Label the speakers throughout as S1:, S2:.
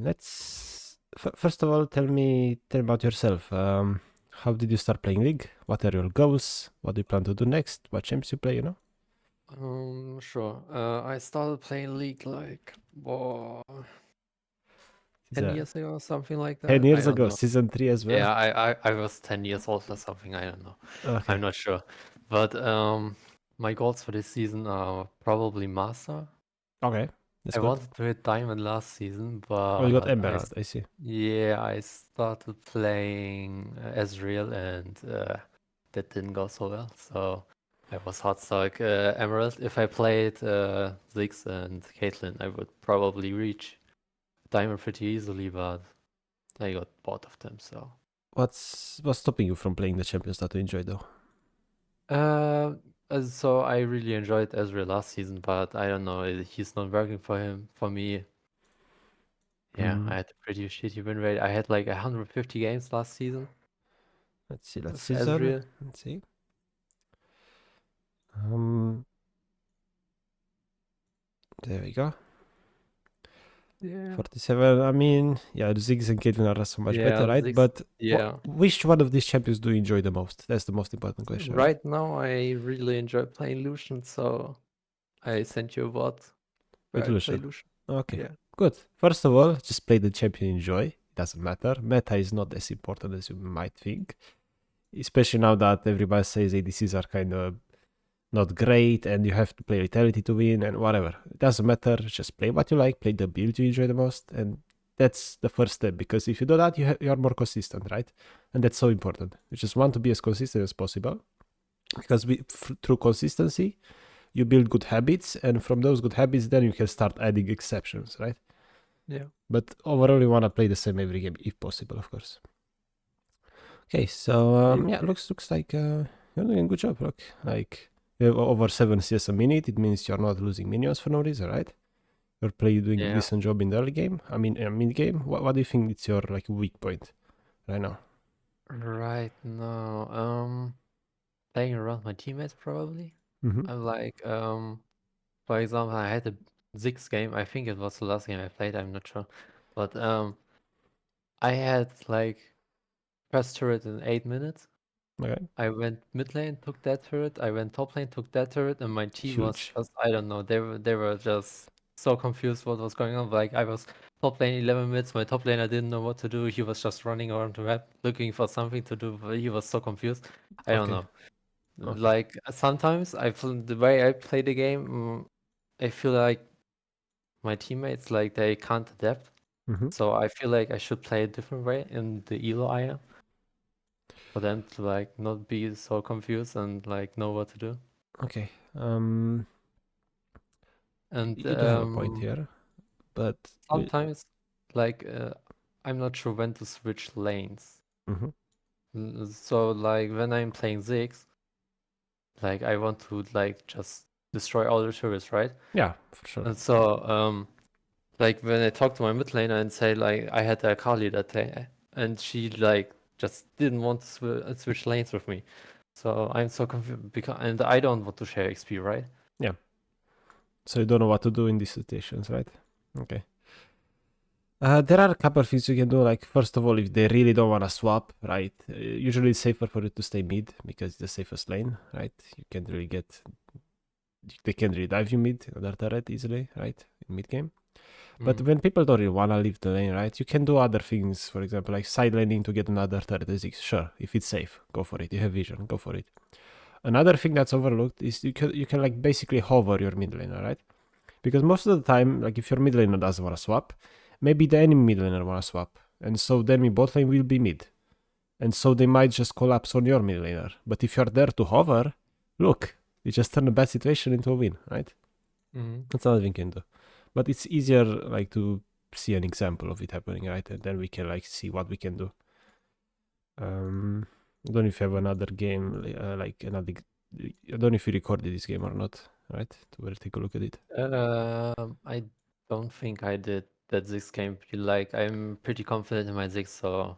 S1: Let's first of all tell me about yourself. How did you start playing League? What are your goals? What do you plan to do next? What champs you play?
S2: Sure. I started playing League like
S1: It's
S2: 10 years ago, something like
S1: 10
S2: that. I
S1: years
S2: don't
S1: ago,
S2: know.
S1: season 3 as well.
S2: Yeah, I was 10 years old or something. I don't know.
S1: Okay,
S2: I'm not sure. But my goals for this season are probably Master.
S1: okay, that's
S2: I
S1: good.
S2: wanted to hit Diamond last season,
S1: Oh, you got
S2: but
S1: Emerald, I see.
S2: yeah, I started playing Ezreal and that didn't go so well. So I was hot stuck Emerald. If I played Ziggs and Caitlyn, I would probably reach Diamond pretty easily, but I got bored of them. So
S1: What's stopping you from playing the champions that you enjoy though?
S2: so I really enjoyed Ezreal last season, but I don't know, he's not working for me. Yeah,
S1: Mm,
S2: I had a pretty shitty win rate. I had like 150 games last season
S1: let's see, last
S2: with
S1: season.
S2: Ezreal.
S1: Let's see. Um, there we go.
S2: Yeah.
S1: 47. I mean, yeah, the Ziggs and Caitlyn are so much better,
S2: Yeah,
S1: right?
S2: six.
S1: But
S2: Yeah.
S1: which one of these champions do you enjoy the most? That's the most important question, right?
S2: Right now, I really enjoy playing Lucian, so I sent you a bot where
S1: With
S2: I play
S1: Lucian.
S2: Lucian.
S1: Okay,
S2: Yeah.
S1: good. First of all, just play the champion you enjoy. It doesn't matter. Meta is not as important as you might think, especially now that everybody says ADCs are kind of not great and you have to play Vitality to win and whatever. It doesn't matter. Just play what you like, play the build you enjoy the most, and that's the first step. Because if you do that, you are more consistent, right? And that's so important. You just want to be as consistent as possible because through consistency, you build good habits, and from those good habits, then you can start adding exceptions, right?
S2: Yeah.
S1: But overall, you want to play the same every game if possible, of course. Okay, so
S2: Yeah.
S1: yeah, looks like you're doing a good job. Look, like you have over 7 CS a minute. It means you're not losing minions for no reason, right? You're doing a
S2: Yeah.
S1: decent job in the early game. I mean, mid game. What do you think is your like weak point right now?
S2: Right now, playing around my teammates probably.
S1: Mm-hmm.
S2: I'm like, for example, I had a Ziggs game. I think it was the last game I played. I'm not sure, but I had like first turret in 8 minutes.
S1: Okay,
S2: I went mid lane, took that turret. I went top lane, took that turret, and my team was
S1: huge.
S2: just, I don't know, they were just so confused what was going on. Like I was top lane 11 minutes, my top laner didn't know what to do. He was just running around the map looking for something to do, but he was so confused. I don't
S1: Okay,
S2: know.
S1: okay.
S2: Like sometimes the way I play the game, I feel like my teammates like they can't adapt.
S1: Mm-hmm.
S2: So I feel like I should play a different way in the elo I am for them to like not be so confused and like know what to do.
S1: Okay.
S2: And
S1: You do have a point here, but
S2: sometimes, like, I'm not sure when to switch lanes.
S1: mm-hmm.
S2: So, like, when I'm playing Ziggs, like, I want to, like, just destroy all the turrets, right?
S1: Yeah, for sure.
S2: And so, like, when I talk to my mid laner and say, like, I had a Kali that day, and she, like, just didn't want to switch lanes with me. So I'm so confused because, and I don't want to share XP, right?
S1: Yeah. So you don't know what to do in these situations, right? Okay. There are a couple of things you can do. Like first of all, if they really don't want to swap, right? Usually it's safer for you to stay mid because it's the safest lane, right? You can't really get, they can't really dive you mid other turret easily, right? In mid game. But
S2: Mm.
S1: when people don't really want to leave the lane, right? You can do other things. For example, like side laning to get another turret. Sure, if it's safe, go for it. You have vision, go for it. Another thing that's overlooked is you can like basically hover your mid laner, right? Because most of the time, like if your mid laner doesn't want to swap, maybe the enemy mid laner want to swap. And so then your bot lane will be mid. And so they might just collapse on your mid laner. But if you're there to hover, look, you just turn a bad situation into a win, right?
S2: Mm.
S1: That's another thing you can do. But it's easier like to see an example of it happening, right? And then we can like see what we can do. I don't know if you have another game, like another. I don't know if you recorded this game or not, right? To take a look at it.
S2: I don't think I did that Ziggs game. Like I'm pretty confident in my Ziggs, so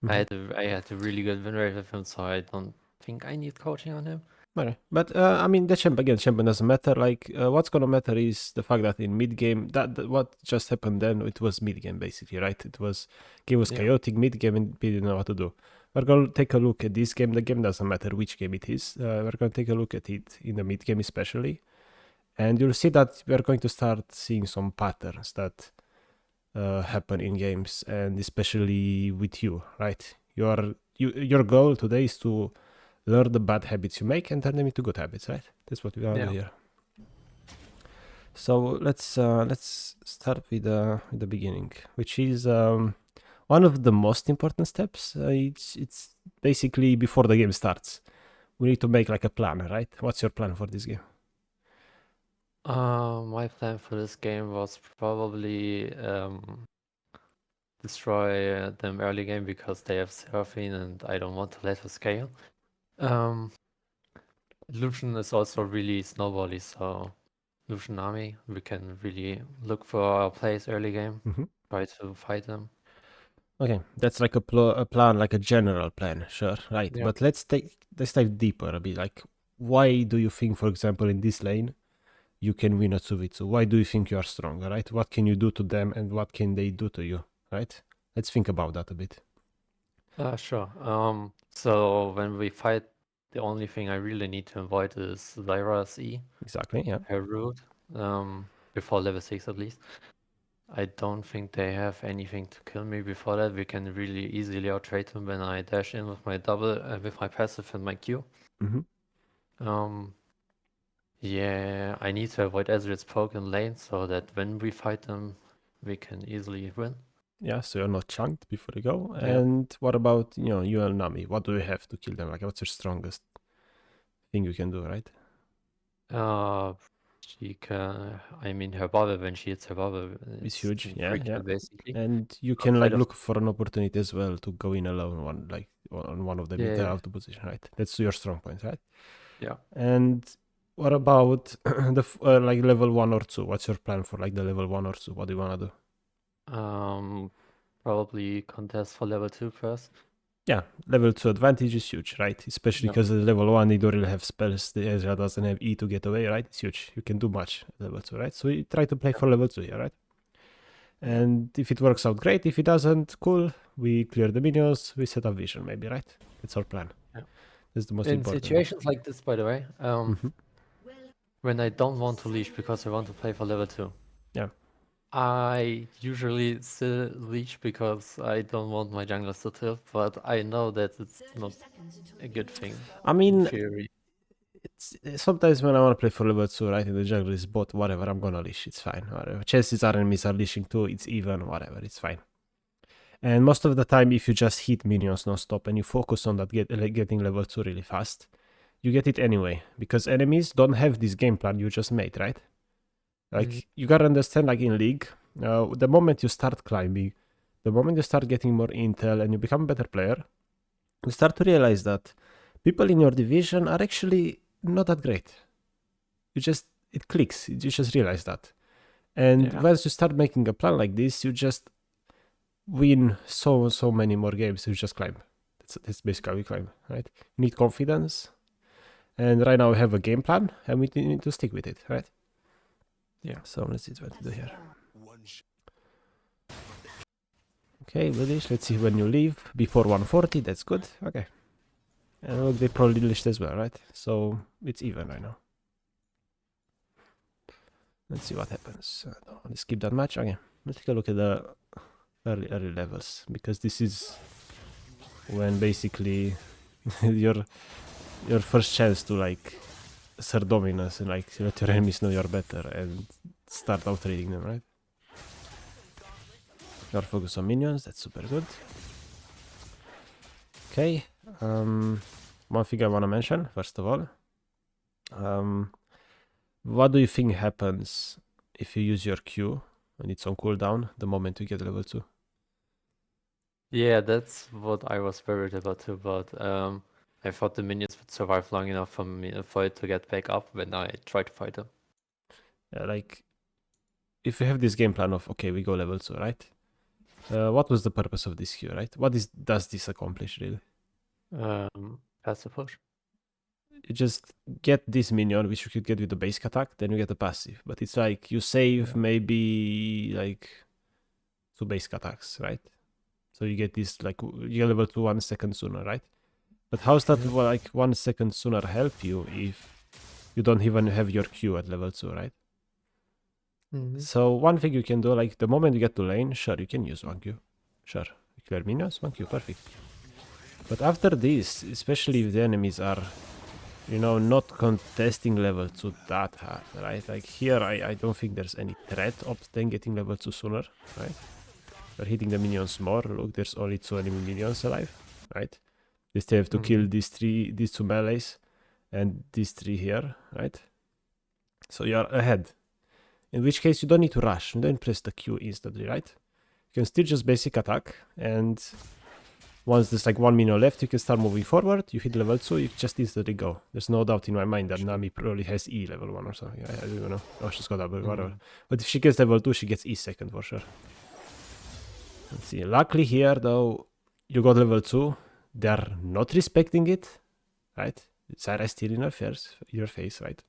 S1: Mm-hmm.
S2: I had a really good win rate with him, so I don't think I need coaching on him.
S1: Okay. But I mean, the champion doesn't matter. Like, what's gonna matter is the fact that in mid game, that what just happened then, it was mid game basically, right? Game was
S2: Yeah.
S1: chaotic mid game, and we didn't know what to do. We're gonna take a look at this game. The game doesn't matter which game it is. We're gonna take a look at it in the mid game especially, and you'll see that we're going to start seeing some patterns that happen in games, and especially with you, right? Your goal today is to learn the bad habits you make and turn them into good habits, right? That's what we want to do
S2: Yeah.
S1: here. So let's start with the beginning, which is one of the most important steps. It's basically before the game starts. We need to make like a plan, right? What's your plan for this game?
S2: My plan for this game was probably destroy them early game because they have Seraphine and I don't want to let her scale. Um, Lucian is also really snowbally, so Lucian army, we can really look for our plays early game,
S1: Mm-hmm.
S2: try to fight them.
S1: Okay, that's like a plan, like a general plan, sure, right?
S2: Yeah.
S1: But let's dive deeper a bit. Like, why do you think, for example, in this lane, you can win a 2v2? Why do you think you are stronger, right? What can you do to them, and what can they do to you, right? Let's think about that a bit.
S2: Sure. So when we fight, the only thing I really need to avoid is Zyra's E,
S1: Exactly, yeah.
S2: her root, before level 6 at least. I don't think they have anything to kill me before that. We can really easily outtrade them when I dash in with my double, with my passive and my Q.
S1: Mm-hmm.
S2: Um, yeah, I need to avoid Ezreal's poke in lane so that when we fight them, we can easily win.
S1: Yeah, so you're not chunked before you go.
S2: Yeah.
S1: And what about, you and Nami? What do you have to kill them? Like, what's your strongest thing you can do, right?
S2: Uh, she can, I mean, her bubble, when she hits her bubble,
S1: It's
S2: it's
S1: huge, yeah, yeah.
S2: unfreakable basically.
S1: And you can like
S2: Outside of,
S1: look for an opportunity as well to go in alone on one of them if they're
S2: yeah,
S1: out of position, right? That's your strong point, right?
S2: yeah.
S1: And what about like level 1 or 2? What's your plan for like the level 1 or 2? What do you wanna do?
S2: Probably contest for level 2 first.
S1: Yeah, level 2 advantage is huge, right? Especially
S2: Yeah,
S1: because at level 1 they don't really have spells. The Ezra doesn't have E to get away, right? It's huge. You can do much at level 2, right? So we try to play
S2: yeah,
S1: for level 2 here, right? And if it works out, great. If it doesn't, cool. We clear the minions, we set up vision, maybe, right? That's our plan.
S2: yeah.
S1: That's the most
S2: In
S1: important.
S2: situations like this, by the way,
S1: Hmm.
S2: when I don't want to leash because I want to play for level 2,
S1: Yeah.
S2: I usually still leash because I don't want my junglers to tilt, but I know that it's not a good thing
S1: I
S2: in
S1: mean,
S2: theory.
S1: it's sometimes when I want to play for level 2, right, and the jungle is bot, whatever, I'm gonna leash. It's fine. Whatever. Chances are enemies are leashing too. It's even, whatever. It's fine. And most of the time, if you just hit minions non-stop and you focus on that getting level 2 really fast, you get it anyway. Because enemies don't have this game plan you just made, right?
S2: Mm,
S1: Like, you gotta understand, like in League, the moment you start climbing, the moment you start getting more intel and you become a better player, you start to realize that people in your division are actually not that great. It clicks. You just realize that. And
S2: yeah,
S1: once you start making a plan like this, you just win so many more games. You just climb. That's basically how we climb, right? You need confidence. And right now we have a game plan and we need to stick with it, right?
S2: yeah.
S1: So let's see what to do here. Okay, Willish, let's see when you leave. Before 140, that's good. Okay. And look, they probably list as well, right? So it's even right now. Let's see what happens. Let's skip that match. Okay, let's take a look at the early levels, because this is when basically your first chance to like assert dominance and like let your enemies know you're better and start out trading them, right? You're focused on minions, that's super good. Okay, one thing I want to mention first of all, what do you think happens if you use your Q and it's on cooldown the moment you get level 2?
S2: Yeah, that's what I was worried about too, but I thought the minions would survive long enough for me for it to get back up when I try to fight them.
S1: Like, if you have this game plan of, okay, we go level 2, right? What was the purpose of this Q, right? Does this accomplish really?
S2: Passive push.
S1: you just get this minion, which you could get with the basic attack, then you get the passive. But it's like you save maybe like 2 basic attacks, right? So you get this like you get level 2 1 second sooner, right? But how's that like 1 second sooner help you if you don't even have your Q at level 2, right? So one thing you can do, like the moment you get to lane, sure, you can use 1Q. Sure, you clear minions, 1Q, perfect. But after this, especially if the enemies are, you know, not contesting level 2 that hard, right? Like here, I don't think there's any threat of them getting level 2 sooner, right? They're hitting the minions more. Look, there's only 2 enemy minions alive, right? They still have to kill these 2 melees and these 3 here, right? So you're ahead. In which case you don't need to rush. You don't press the Q instantly, right? You can still just basic attack, and once there's like 1 minion left, you can start moving forward. You hit level 2, you just instantly go. There's no doubt in my mind that Nami probably has E level 1 or something. I don't know. Oh, she's got double, whatever. But if she gets level 2, she gets E second for sure. Let's see. Luckily here, though, you got level 2. They're not respecting it, right? Zarya is still in your face, right?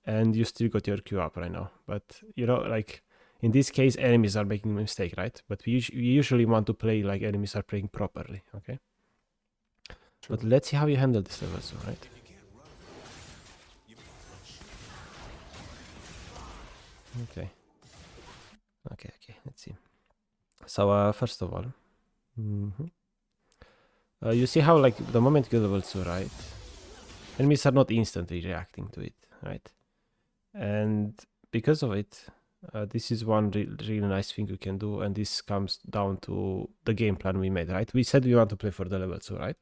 S1: And you still got your Q up right now. But, you know, like, in this case, enemies are making a mistake, right? But we usually want to play like enemies are playing properly, okay? True. But let's see how you handle this level, so, right? Okay. Okay, let's see. So, first of all, you see how, like, the moment you get level 2, right? Enemies are not instantly reacting to it, right? And because of it, this is one really nice thing you can do, and this comes down to the game plan we made, right? We said we want to play for the level 2, right?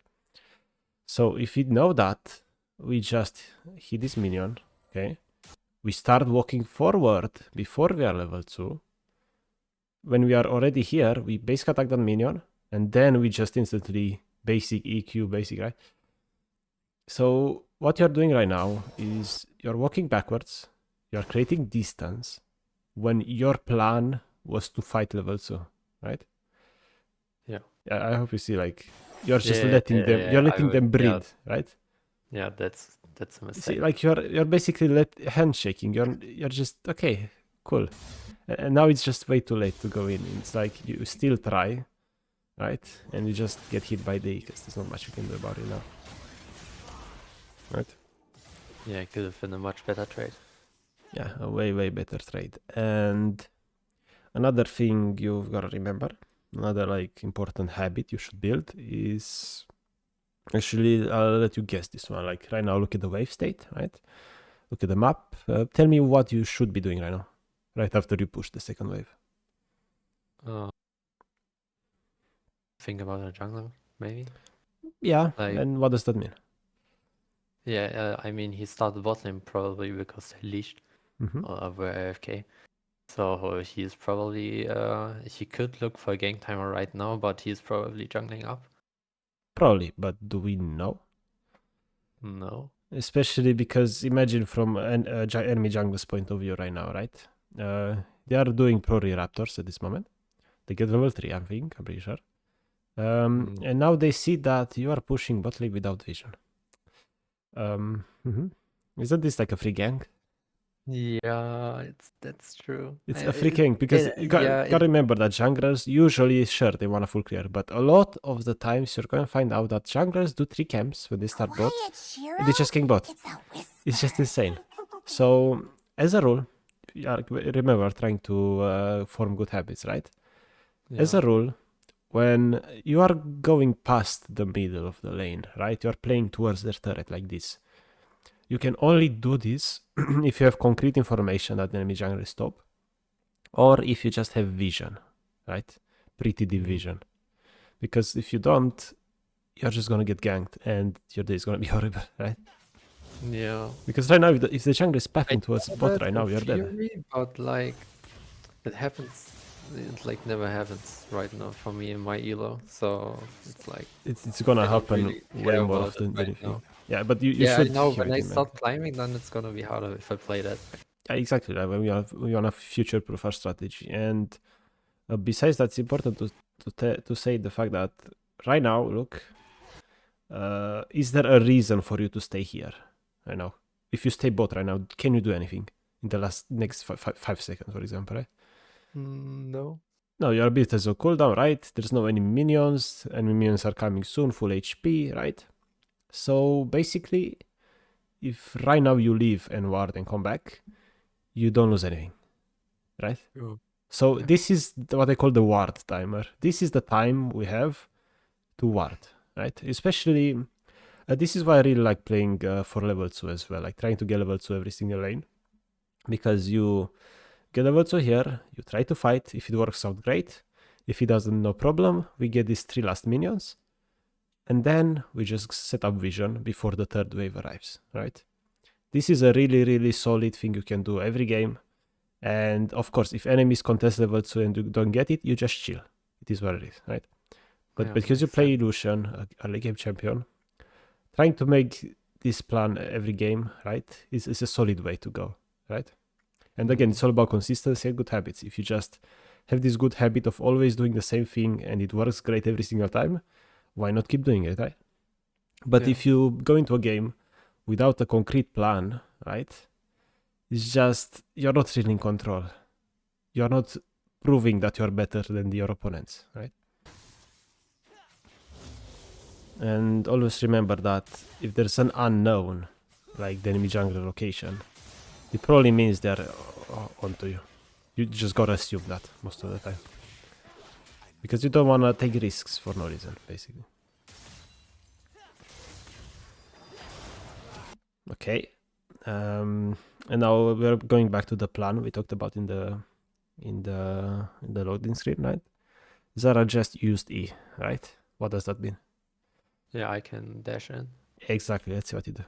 S1: So if we know that, we just hit this minion, okay? We start walking forward before we are level 2. When we are already here, we basic attack that minion, and then we just instantly basic EQ, basic, right? So what you're doing right now is you're walking backwards, you're creating distance when your plan was to fight level 2, right?
S2: Yeah.
S1: I hope you see, like, you're just letting them, you're letting them breathe, right?
S2: Yeah, that's a mistake.
S1: See, like you're basically handshaking. You're just okay, cool, and now it's just way too late to go in. It's like you still try, right? And you just get hit by the E because there's not much you can do about it now, right?
S2: Yeah, it could have been a much better trade.
S1: Yeah, a way better trade. And another thing you've got to remember, another like important habit you should build is. Actually, I'll let you guess this one. Like right now, look at the wave state, right? Look at the map. Tell me what you should be doing right now, right after you push the second wave.
S2: Think about a jungler, maybe?
S1: Yeah, and what does that mean?
S2: Yeah, I mean, he started bot lane probably because they leashed or were AFK. So he's probably, he could look for a gank timer right now, but he's probably jungling up.
S1: Probably, but do we know?
S2: No.
S1: Especially because imagine from an enemy jungler's point of view right now, right? They are doing Prori Raptors at this moment. They get level 3, I'm pretty sure. And now they see that you are pushing bot lane without vision. Isn't this like a free gank?
S2: Yeah, that's true.
S1: It's a free gank because you gotta remember that junglers usually, sure, they want a full clear, but a lot of the times you're gonna find out that junglers do 3 camps when they start bot. They just gank bot. It's just insane. So, as a rule, remember trying to form good habits, right? Yeah. As a rule, when you are going past the middle of the lane, right? You are playing towards their turret like this. You can only do this if you have concrete information that the enemy jungler is top, or if you just have vision, right? Pretty deep vision. Because if you don't, you're just gonna get ganked and your day is gonna be horrible, right?
S2: Yeah.
S1: Because right now, if the jungler is pathing towards bot right now, you're dead.
S2: But like, it happens. It like never happens right now for me in my elo. So it's like
S1: it's gonna happen way more often than if you. Yeah, but you should.
S2: I know when I start climbing, then it's gonna be harder if I play that.
S1: Yeah, exactly. Like we want to future-proof our strategy, and besides that, it's important to say the fact that right now, look, is there a reason for you to stay here right now? If you stay bot right now, can you do anything in the next 5 seconds, for example, right?
S2: No.
S1: No, your ability has a cooldown, right? There's no any minions, and minions are coming soon, full HP, right? So basically, if right now you leave and ward and come back, you don't lose anything, right?
S2: Oh.
S1: So
S2: Yeah.
S1: this is what I call the ward timer. This is the time we have to ward, right? Especially, this is why I really like playing for level 2 as well, like trying to get level 2 every single lane. Because you get level 2 here, you try to fight, if it works out great. If it doesn't, no problem, we get these 3 last minions. And then we just set up vision before the third wave arrives, right? This is a really, really solid thing you can do every game. And of course, if enemies contest level 2 and you don't get it, you just chill. It is what it is, right? But
S2: Yeah,
S1: because you
S2: makes
S1: play
S2: sense.
S1: Illusion, a late game champion, trying to make this plan every game, right, is a solid way to go, right? And again, it's all about consistency and good habits. If you just have this good habit of always doing the same thing and it works great every single time, why not keep doing it, right? But
S2: Yeah.
S1: if you go into a game without a concrete plan, right, it's just you're not really in control. You're not proving that you're better than your opponents, right? And always remember that if there's an unknown, like the enemy jungler location, it probably means they're onto you. You just gotta assume that most of the time. Because you don't wanna take risks for no reason, basically. Okay. And now we're going back to the plan we talked about in the loading screen, right? Zara just used E, right? What does that mean?
S2: Yeah, I can dash in.
S1: Exactly, let's see what you do.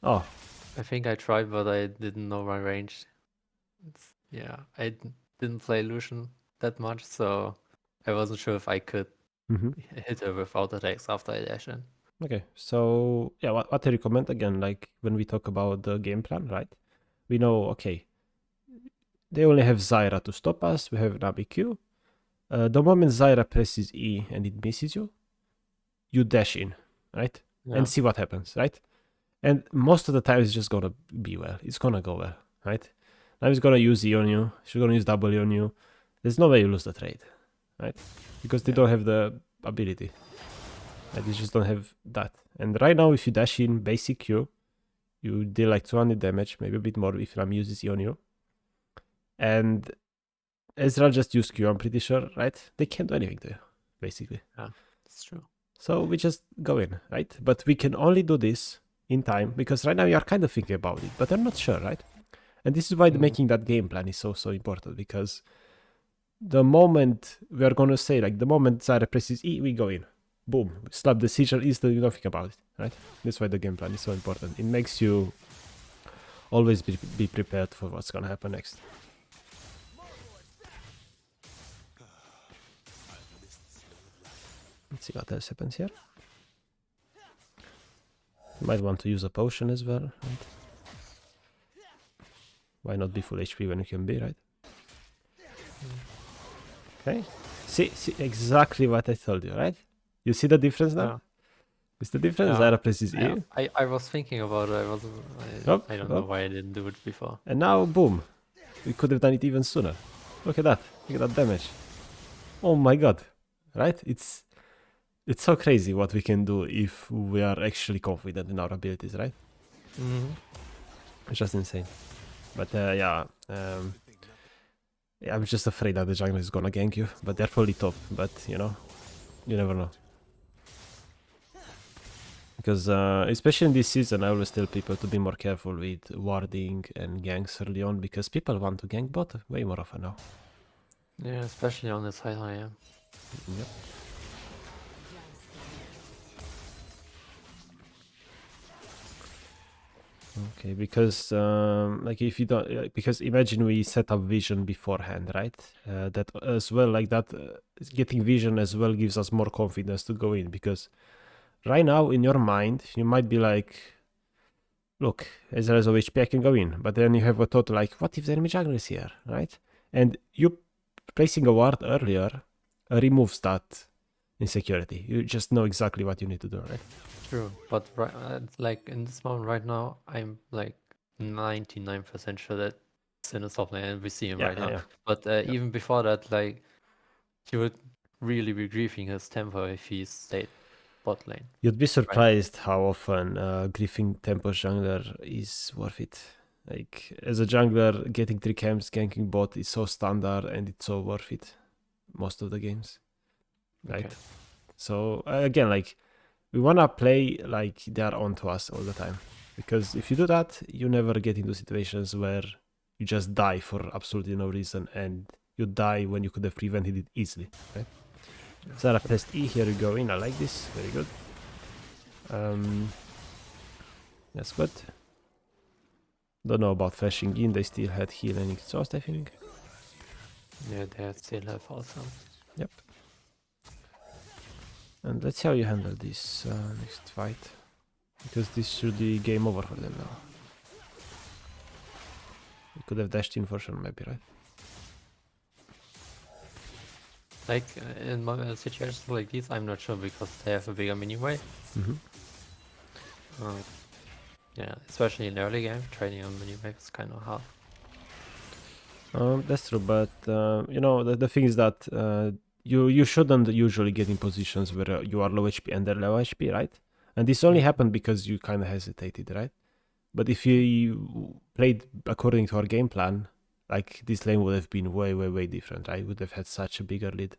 S1: Oh,
S2: I think I tried, but I didn't know my range. Yeah, I didn't play Lucian that much, so I wasn't sure if I could hit her without attacks after I dash in.
S1: okay. So yeah, what I recommend again, like when we talk about the game plan, right? We know, okay, they only have Zyra to stop us. We have Nabi Q. The moment Zyra presses E and it misses you, you dash in, right?
S2: Yeah.
S1: And see what happens, right? And most of the time it's just gonna be well. It's gonna go well, right? Now he's gonna use E on you. She's gonna use W on you. There's no way you lose the trade, right? Because they don't have the ability. Like they just don't have that. And right now, if you dash in basic Q, you deal like 200 damage, maybe a bit more if Ram uses E on you. And Ezreal just used Q, I'm pretty sure, right? They can't do anything to you, basically.
S2: Yeah, it's true.
S1: So we just go in, right? But we can only do this in time because right now you are kind of thinking about it, but I'm not sure, right? And this is why making that game plan is so important, because the moment we are gonna say, like, the moment Zyra presses E, we go in. Boom, slap the sigil instantly, you don't think about it, right? That's why the game plan is so important. It makes you always be prepared for what's gonna happen next. Let's see what else happens here. You might want to use a potion as well, right? Why not be full HP when you can be, right? Okay. See exactly what I told you, right? You see the difference now?
S2: Yeah.
S1: Is the difference?
S2: Yeah.
S1: Zyra presses E.
S2: Yeah. I was thinking about it. I don't know why I didn't do it before.
S1: And now, boom. We could have done it even sooner. Look at that. Look at that damage. Oh my god. Right? It's so crazy what we can do if we are actually confident in our abilities, right? It's just insane. But yeah, I'm just afraid that the jungler is gonna gank you. But they're probably top. But you know, you never know. Because especially in this season, I always tell people to be more careful with warding and ganks early on, because people want to gank bot way more often now.
S2: Yeah, especially on this high line.
S1: Yep. Okay, because like if you don't, because imagine we set up vision beforehand, right? That as well, like that, getting vision as well gives us more confidence to go in, because right now in your mind you might be like, look, as a HP I can go in, but then you have a thought like, what if the enemy jungler is here, right? And you placing a ward earlier removes that in security. You just know exactly what you need to do, right?
S2: True, but like in this moment right now, I'm like 99% sure that Sin is top lane, and we see him
S1: Yeah,
S2: right
S1: yeah,
S2: now.
S1: yeah.
S2: But even before that, like he would really be griefing his tempo if he stayed bot lane.
S1: You'd be
S2: Right.
S1: surprised how often griefing tempo jungler is worth it. Like as a jungler, getting 3 camps, ganking bot is so standard and it's so worth it most of the games, right?
S2: Okay.
S1: So again, like we wanna play like they are on to us all the time, because if you do that, you never get into situations where you just die for absolutely no reason and you die when you could have prevented it easily, right? Zara pressed E, here we go in, I like this, very good. That's good. Don't know about flashing in, they still had heal and exhaust, I think.
S2: Yeah, they still have also.
S1: Yep. And let's see how you handle this next fight, because this should be game over for them now. You could have dashed in for sure, maybe, right?
S2: Like in situations like these, I'm not sure because they have a bigger mini wave. Yeah, especially in early game, trading on mini wave is kind of hard.
S1: That's true, but you know the thing is that you shouldn't usually get in positions where you are low HP and they're low HP, right? And this only happened because you kind of hesitated, right? But if you played according to our game plan, like this lane would have been way, way, way different, right? Would have had such a bigger lead.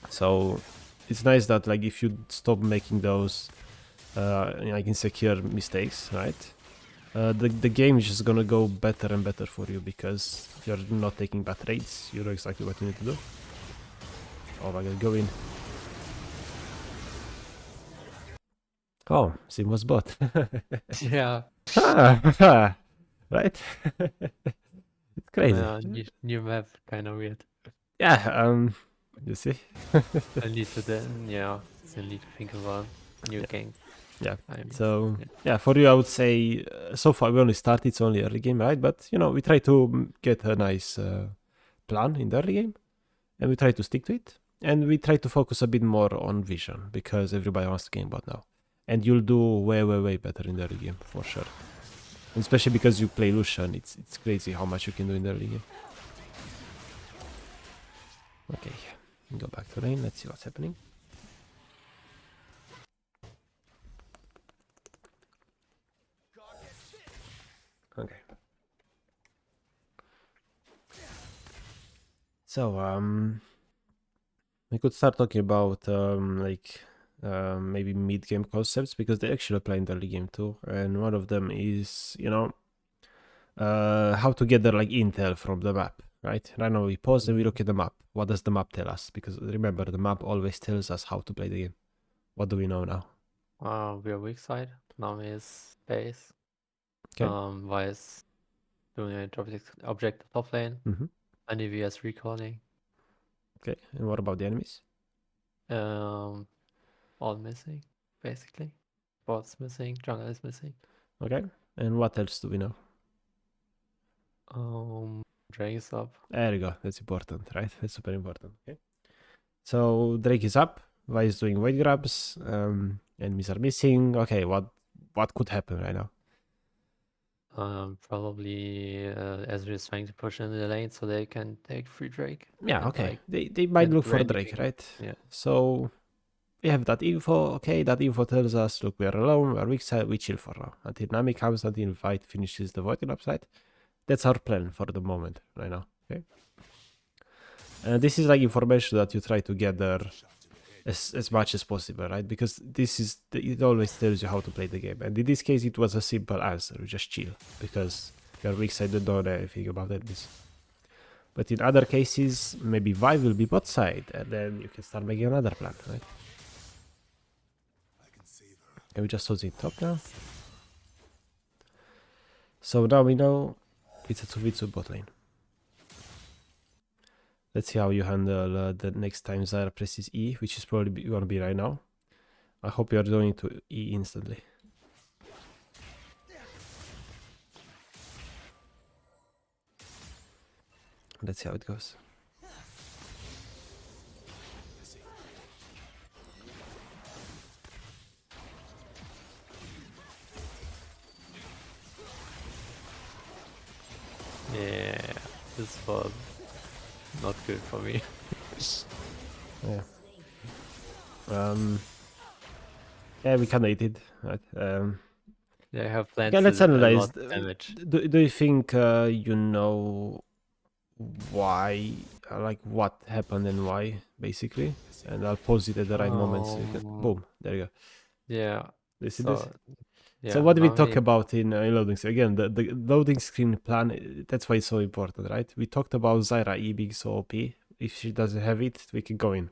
S1: So it's nice that like if you stop making those like insecure mistakes, right? The game is just gonna go better and better for you because you're not taking bad trades. You know exactly what you need to do. Oh my god, go in. Oh, Sim was bot.
S2: Yeah.
S1: Right? It's crazy.
S2: New map, kind of weird.
S1: Yeah, you see?
S2: I need to then, yeah, still need to think about new
S1: Yeah.
S2: gang.
S1: Yeah.
S2: I mean,
S1: So,
S2: yeah.
S1: yeah, for you, I would say so far we only started, it's only early game, right? But, you know, we try to get a nice plan in the early game and we try to stick to it. And we try to focus a bit more on vision because everybody wants to game bot now. And you'll do way, way, way better in the early game for sure. And especially because you play Lucian, it's crazy how much you can do in the early game. Okay, go back to lane, let's see what's happening. Okay. So, we could start talking about maybe mid-game concepts because they actually apply in the early game too. And one of them is, you know, how to gather like intel from the map, right? Right now we pause and we look at the map. What does the map tell us? Because remember, the map always tells us how to play the game. What do we know now?
S2: We are weak side. Now is base.
S1: Okay.
S2: Vice doing an objective top lane.
S1: Mm-hmm.
S2: And EVS recalling.
S1: Okay. And what about the enemies?
S2: All missing, basically. Bot's missing, jungle is missing.
S1: Okay. And what else do we know?
S2: Drake is up.
S1: There you go. That's important, right? That's super important. Okay. So Drake is up. Vi is doing weight grabs. Enemies are missing. Okay, what could happen right now?
S2: Probably Ezreal is trying to push into the lane so they can take free Drake.
S1: Yeah,
S2: And
S1: okay.
S2: like
S1: They might look for
S2: randy
S1: Drake,
S2: ping.
S1: right?
S2: Yeah.
S1: So we have that info. Okay, that info tells us, look, we are alone, we are weak side, we chill for now. Until Nami comes, until Fight finishes the void upside. That's our plan for the moment, right now. Okay. And this is like information that you try to gather as much as possible, right? Because it always tells you how to play the game. And in this case, it was a simple answer, just chill, because your weak side don't know anything about this. But in other cases, maybe Vi will be bot side, and then you can start making another plan, right? Can we just hold it top now? So now we know it's a 2v2 bot lane. Let's see how you handle the next time Zyra presses E, which is probably going to be right now. I hope you are doing it to E instantly. Let's see how it goes.
S2: but not good for me.
S1: Yeah. Yeah, we can eat it, right?
S2: Yeah, I have plans
S1: Okay,
S2: to
S1: let's
S2: do a
S1: analyze.
S2: lot of damage.
S1: Do you think you know why, like what happened and why, basically? And I'll pause it at the right moment so you can. Boom, there you go.
S2: Yeah.
S1: Do you see this?
S2: So
S1: So
S2: yeah,
S1: what did we talk
S2: Nami.
S1: about in loading screen? Again, the loading screen plan, that's why it's so important, right? We talked about Zyra E being so OP. If she doesn't have it, we can go in.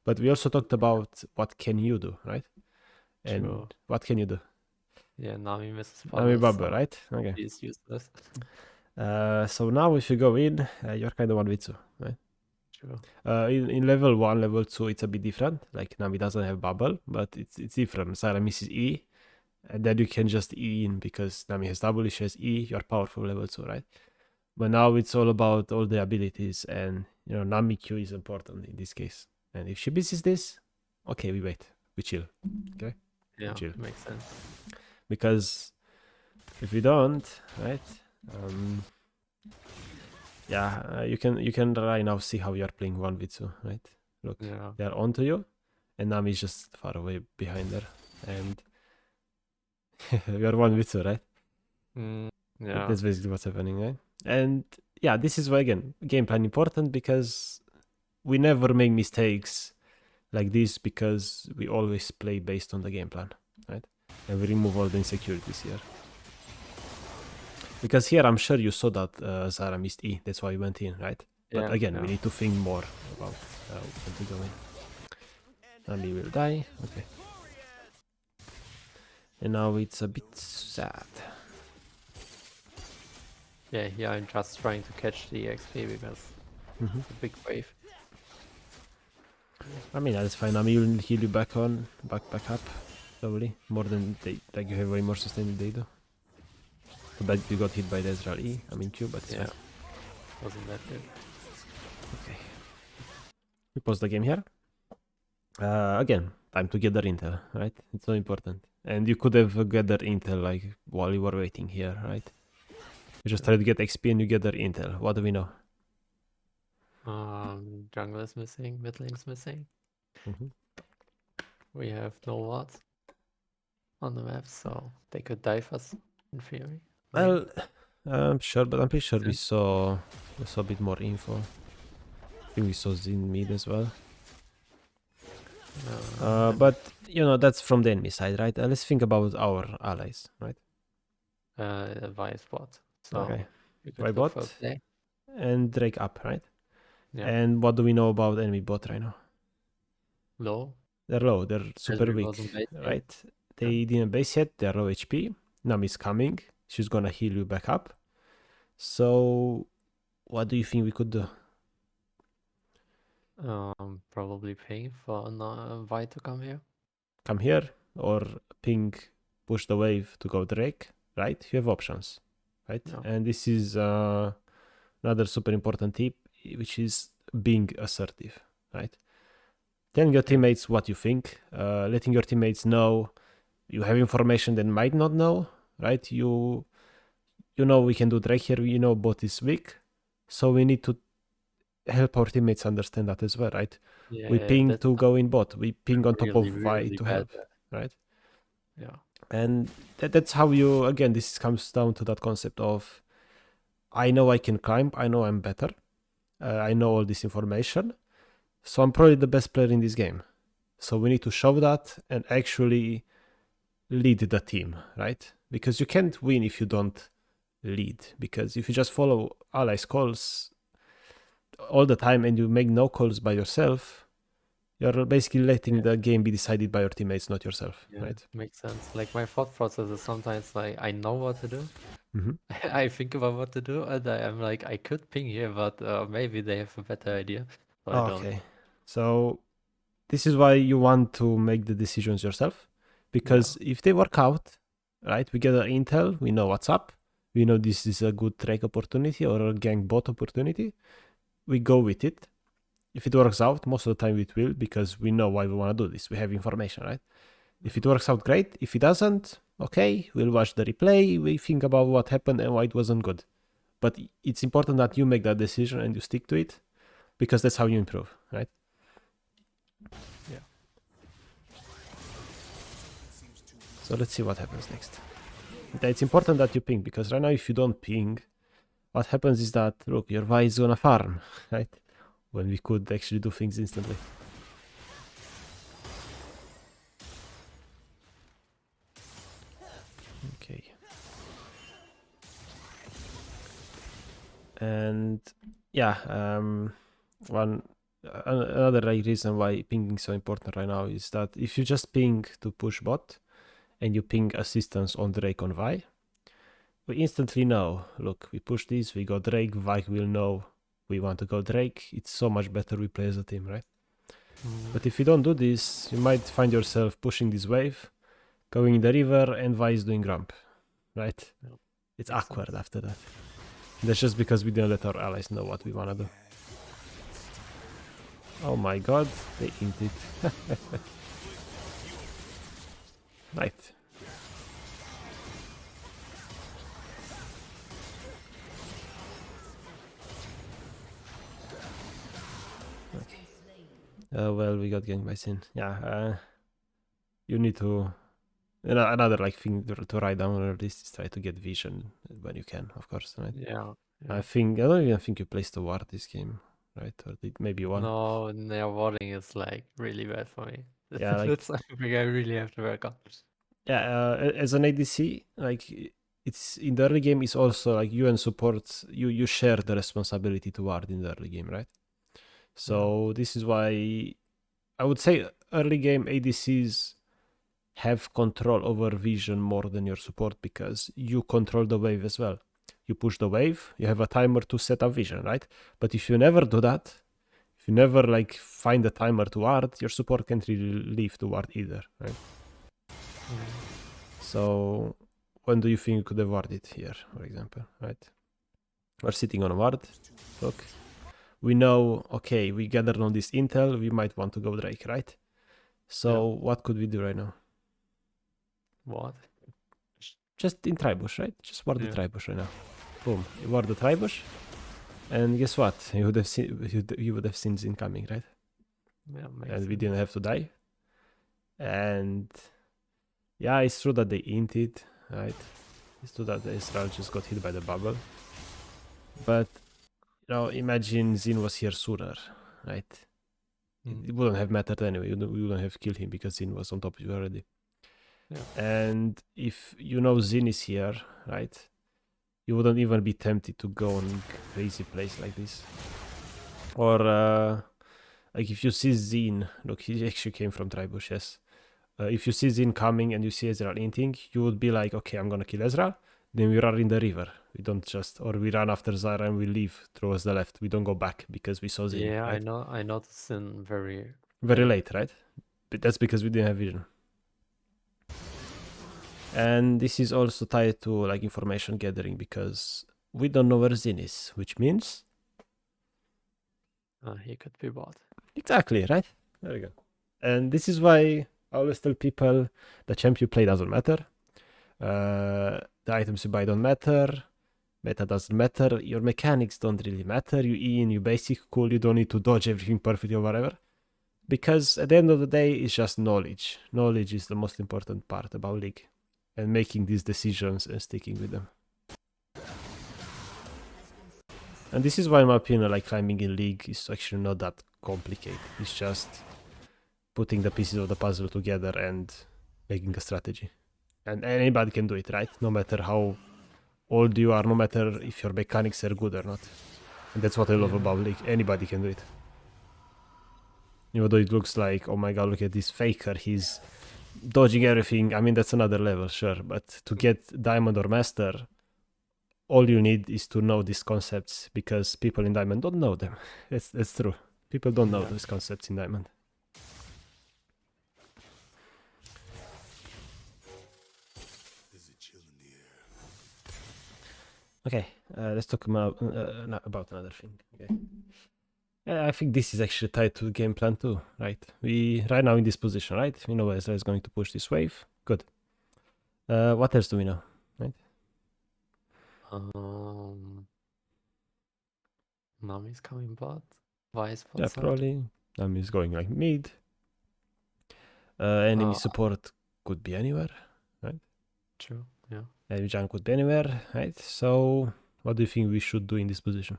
S1: But we also talked about what can you do, right? And
S2: True.
S1: what can you do?
S2: Yeah, Nami misses
S1: Nami
S2: bubbles,
S1: Bubble,
S2: so
S1: right? Okay.
S2: she is useless.
S1: So now if you go in, you're kind of 1v2, right?
S2: True.
S1: In level 1, level 2, it's a bit different. Like Nami doesn't have bubble, but it's different. Zyra misses E, and then you can just E in because Nami has W, she has E, you're powerful level 2, right? But now it's all about all the abilities, and Nami Q is important in this case. And if she misses this, okay, we wait, we chill, okay, we
S2: Yeah,
S1: chill.
S2: makes sense.
S1: Because if we don't, right, yeah, you can right now see how you're playing 1v2, right? Look,
S2: Yeah.
S1: they're onto you, and Nami is just far away behind her, and you're 1v2, right?
S2: Yeah.
S1: That's basically what's happening, right? And yeah, this is why again game plan important, because we never make mistakes like this because we always play based on the game plan, right? And we remove all the insecurities here. Because here I'm sure you saw that Zara missed E, that's why we went in, right? But
S2: Yeah.
S1: again,
S2: Yeah.
S1: we need to think more about when to go in. Nami will die, okay. And now it's a bit sad.
S2: Yeah, here I'm just trying to catch the XP because it's a big wave.
S1: I mean, that's fine. Nami will heal you back up, slowly. More than they, like you have way more sustain than they do. But you got hit by the Ezreal E, I mean Q, but it's
S2: Yeah.
S1: fine.
S2: Wasn't that good.
S1: Okay. We pause the game here. Again, time to gather intel, right? It's so important. And you could have gathered intel like while you were waiting here, right? You just try to get XP and you gather intel. What do we know?
S2: Jungle is missing, mid lane's missing.
S1: Mhm.
S2: We have no wards on the map, so they could dive us in theory. maybe.
S1: Well, I'm sure, but I'm pretty sure we
S2: Yeah.
S1: saw a bit more info. I think we saw Zin mid as well. But that's from the enemy side, right? Let's think about our allies, right?
S2: Via spot. So
S1: Okay.
S2: you
S1: By
S2: could look for a
S1: bot
S2: play.
S1: and Drake up, right?
S2: Yeah.
S1: And what do we know about enemy bot right now?
S2: Low.
S1: They're low. They're super
S2: Ezreal
S1: weak,
S2: wasn't base yet.
S1: right? They didn't base yet. They're low HP. Nami's coming. She's gonna heal you back up. So, what do you think we could do?
S2: Probably paying for Vi to come here.
S1: Come here or ping, push the wave to go Drake, right? You have options, right?
S2: No.
S1: And this is another super important tip, which is being assertive, right? Telling your teammates what you think, letting your teammates know you have information they might not know, right? You know we can do Drake here, you know bot is weak, so we need to help our teammates understand that as well, right?
S2: Yeah,
S1: We ping
S2: that's
S1: to go in bot, we ping on top
S2: really,
S1: of Vi
S2: really
S1: to
S2: bad
S1: help,
S2: at.
S1: right?
S2: Yeah.
S1: And that's how you, again, this comes down to that concept of I know I can climb, I know I'm better, I know all this information, so I'm probably the best player in this game. So we need to show that and actually lead the team, right? Because you can't win if you don't lead. Because if you just follow allies' calls all the time and you make no calls by yourself, you're basically letting the game be decided by your teammates, not yourself,
S2: Yeah,
S1: right?
S2: makes sense. Like my thought process is sometimes like I know what to do.
S1: Mm-hmm.
S2: I think about what to do, and I'm like, I could ping here, but maybe they have a better idea. So I don't.
S1: Okay. So this is why you want to make the decisions yourself. Because if they work out, right, we get our intel, we know what's up, we know this is a good track opportunity or a gank bot opportunity, we go with it. If it works out, most of the time it will, because we know why we want to do this. We have information, right? If it works out, great. If it doesn't, okay, we'll watch the replay, we think about what happened and why it wasn't good. But it's important that you make that decision and you stick to it, because that's how you improve, right? Yeah. So let's see what happens next. It's important that you ping, because right now if you don't ping, what happens is that, look, your Vi is gonna farm, right? When we could actually do things instantly. Okay. And yeah, another reason why pinging is so important right now is that if you just ping to push bot and you ping assistance on Drake on Vi, we instantly know, look, we push this, we go Drake, Vi will know we want to go Drake. It's so much better we play as a team, right? But if you don't do this, you might find yourself pushing this wave, going in the river, and Vi is doing ramp, right?
S2: Yep.
S1: It's
S2: Makes
S1: awkward
S2: sense.
S1: after that. That's just because we didn't let our allies know what we wanna do. Oh my god, they inked it. Right. Well, we got ganked by Sin. Yeah, you need to... Another like thing to write down on this is try to get vision when you can, of course, right?
S2: Yeah.
S1: I don't even think you placed a ward this game, right? Or maybe one.
S2: No, their warding is like really bad for me.
S1: Yeah, like...
S2: That's something I really have to work on.
S1: Yeah, as an ADC, like it's in the early game is also like you and support, you share the responsibility to ward in the early game, right? So this is why I would say early game ADCs have control over vision more than your support, because you control the wave as well. You push the wave, you have a timer to set up vision, right? But if you never do that, if you never like find a timer to ward, your support can't really leave to ward either, right? So when do you think you could have warded here, for example, right? We're sitting on a ward. Look, we know, okay, we gathered on this intel, we might want to go Drake, right? So what could we do right now?
S2: What?
S1: Just in Tribush, right? Just ward the
S2: Yeah.
S1: Tribush right now. Boom, you ward the Tribush, and guess what? You would have seen, you would have seen Zin coming, right?
S2: Yeah, makes
S1: And we
S2: sense.
S1: didn't have to die. And yeah, it's true that they inted, right? It's true that the Israel just got hit by the bubble. But, you know, imagine Zin was here sooner, right? It wouldn't have mattered anyway. We wouldn't have killed him because Zin was on top of you already.
S2: Yeah.
S1: And if you know Zin is here, right? You wouldn't even be tempted to go on crazy plays like this. Or, like if you see Zin, look, he actually came from Tribush, yes. If you see Zin coming and you see Ezreal inting, you would be like, okay, I'm gonna kill Ezreal. Then we run in the river. We don't just, or we run after Zara and we leave towards the left. We don't go back because we saw Zin.
S2: Yeah,
S1: right?
S2: I noticed Sin very
S1: Late, right? But that's because we didn't have vision. And this is also tied to like information gathering, because we don't know where Zin is, which means
S2: he could be bought.
S1: exactly, right? There we go. And this is why I always tell people the champ you play doesn't matter. The items you buy don't matter. Meta doesn't matter. Your mechanics don't really matter. You in, you basic cool. You don't need to dodge everything perfectly or whatever. Because at the end of the day, it's just knowledge. Knowledge is the most important part about League. And making these decisions and sticking with them. And this is why, in my opinion, like climbing in League is actually not that complicated. It's just putting the pieces of the puzzle together and making a strategy. And anybody can do it, right? No matter how old you are, no matter if your mechanics are good or not. And that's what I love about League. Anybody can do it. Even though it looks like, oh my god, look at this faker, he's dodging everything. I mean, that's another level, sure. But to get Diamond or Master, all you need is to know these concepts, because people in Diamond don't know them. That's true. People don't know these concepts in Diamond. Okay, let's talk about another thing. Okay. I think this is actually tied to the game plan too, right? We right now in this position, right? We know Ezra is going to push this wave. Good. What else do we know, right?
S2: Nami's coming bot. Vice bot
S1: Yeah,
S2: side.
S1: probably. Nami's going like mid. Enemy
S2: Oh,
S1: support could be anywhere, right?
S2: true. Yeah.
S1: Enemy jungle could be anywhere, right? So, what do you think we should do in this position?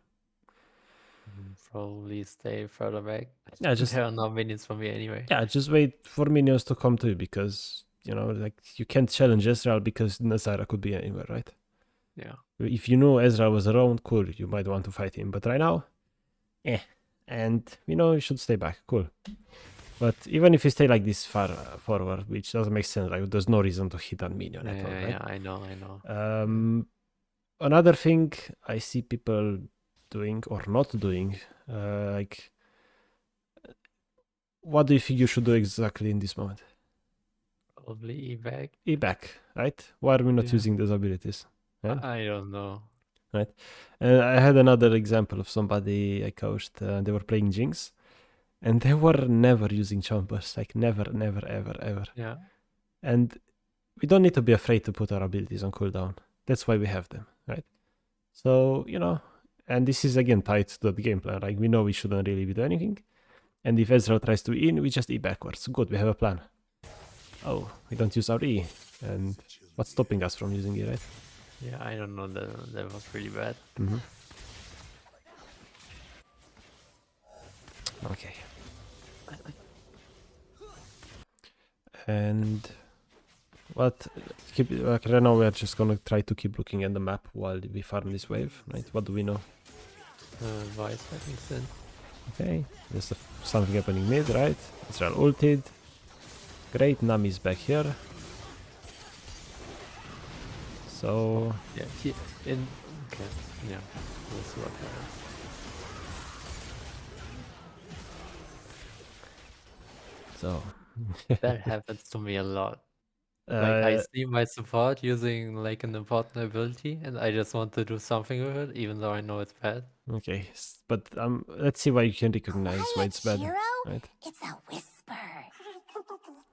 S2: Probably stay further back.
S1: Yeah, just
S2: There are no minions for me anyway.
S1: just wait for minions to come to you because like you can't challenge Ezreal because Nazara could be anywhere, right?
S2: Yeah.
S1: If you know Ezreal was around, cool, you might want to fight him. But right now, and you should stay back, cool. But even if you stay like this far forward, which doesn't make sense, like there's no reason to hit that minion at all, right?
S2: Yeah, I know.
S1: Another thing I see people doing or not doing, like, what do you think you should do exactly in this moment?
S2: Probably E back.
S1: E back, right? Why are we not
S2: Yeah.
S1: using those abilities? Right?
S2: I don't know.
S1: Right. And I had another example of somebody I coached. They were playing Jinx, and they were never using chompers, like never, never, ever, ever.
S2: Yeah.
S1: And we don't need to be afraid to put our abilities on cooldown. That's why we have them, right? So and this is again tied to the game plan. Like we know we shouldn't really be doing anything, and if Ezreal tries to E in, we just E backwards. Good, we have a plan. Oh, we don't use our E, and what's stopping us from using it, right?
S2: Yeah, I don't know. That was really bad.
S1: Mm-hmm. Okay. And what keep right now we are just gonna try to keep looking at the map while we farm this wave, right? What do we know?
S2: Vice, I think then.
S1: Okay, there's something happening mid, right? Ezreal ulted. Great, Nami's back here. So
S2: Yeah, okay. Yeah, we'll see what happens.
S1: so
S2: That happens to me a lot. Like I
S1: uh,
S2: see my support using like an important ability, and I just want to do something with it, even though I know it's bad.
S1: okay, but let's see why you can recognize why it's bad, right?
S3: It's a whisper.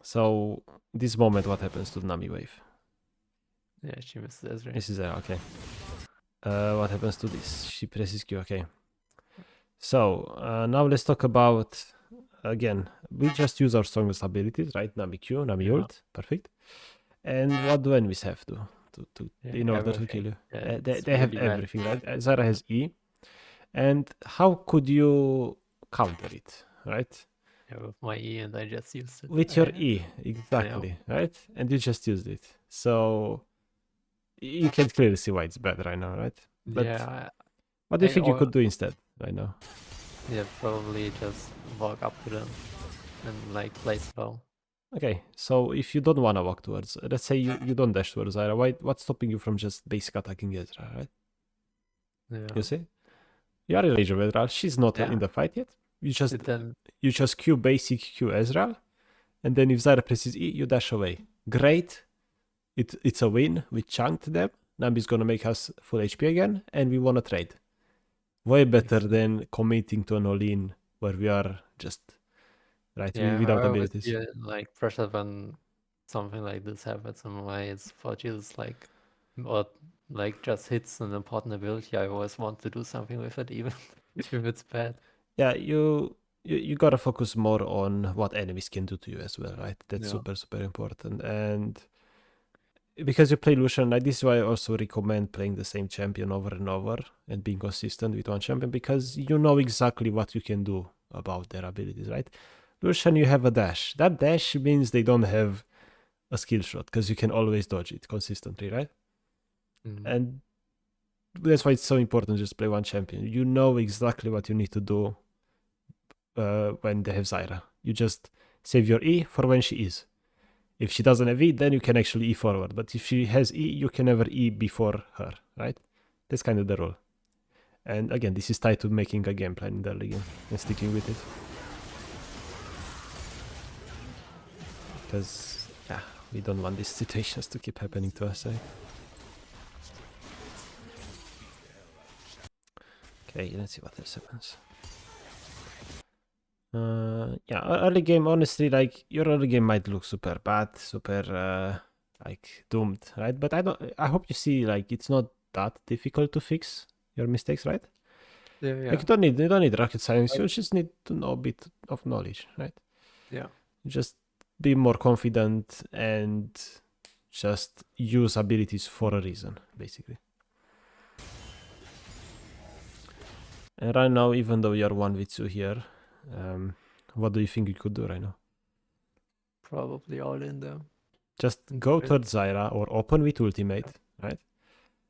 S1: So this moment, what happens to the Nami wave?
S2: Yeah, she misses Ezreal.
S1: This is okay. What happens to this? She presses Q. Okay. So now let's talk about again. We just use our strongest abilities, right? Nami Q, Nami ult, perfect. And what do enemies have to in order to kill you?
S2: Yeah,
S1: They have
S2: really bad.
S1: everything, right? Zara has E. And how could you counter it, right?
S2: Yeah, with my E, and I just used it.
S1: With your E, exactly, right? And you just used it. So you can clearly see why it's bad right now, right? But
S2: Yeah,
S1: what do you think you could do instead right now?
S2: yeah, probably just walk up to them and like play slow.
S1: Okay, so if you don't want to walk towards, let's say you don't dash towards Zara, what's stopping you from just basic attacking Ezra, right?
S2: Yeah.
S1: You see? You are in range of Ezra. She's not in the fight yet. You just Q basic Q Ezra, and then if Zara presses E, you dash away. Great. It's a win. We chunked them. Nambi's gonna make us full HP again, and we wanna trade. Way better than committing to an all-in where we are just without
S2: I always
S1: abilities.
S2: feel like pressure when something like this happens, and my support is like, or like just hits an important ability. I always want to do something with it, even if it's bad.
S1: Yeah, you gotta focus more on what enemies can do to you as well, right? That's super important. And because you play Lucian, like this is why I also recommend playing the same champion over and over and being consistent with one champion, because you know exactly what you can do about their abilities, right? Lucian, you have a dash. That dash means they don't have a skill shot because you can always dodge it consistently, right? And that's why it's so important to just play one champion. You know exactly what you need to do when they have Zyra. You just save your E for when she is. If she doesn't have E, then you can actually E forward. But if she has E, you can never E before her, right? That's kind of the rule. And again, this is tied to making a game plan in the early game and sticking with it. Because, we don't want these situations to keep happening to us, right? Okay, let's see what else happens. Early game, honestly, like your early game might look super bad, super like doomed, right? But I hope you see like it's not that difficult to fix your mistakes, right?
S2: Yeah.
S1: Like you don't need rocket science. You just need to know a bit of knowledge, right?
S2: Yeah.
S1: Just be more confident and just use abilities for a reason, basically. And right now, even though you're 1v2 here, what do you think you could do right now?
S2: Probably all in them.
S1: Just go towards Zyra or open with ultimate, right?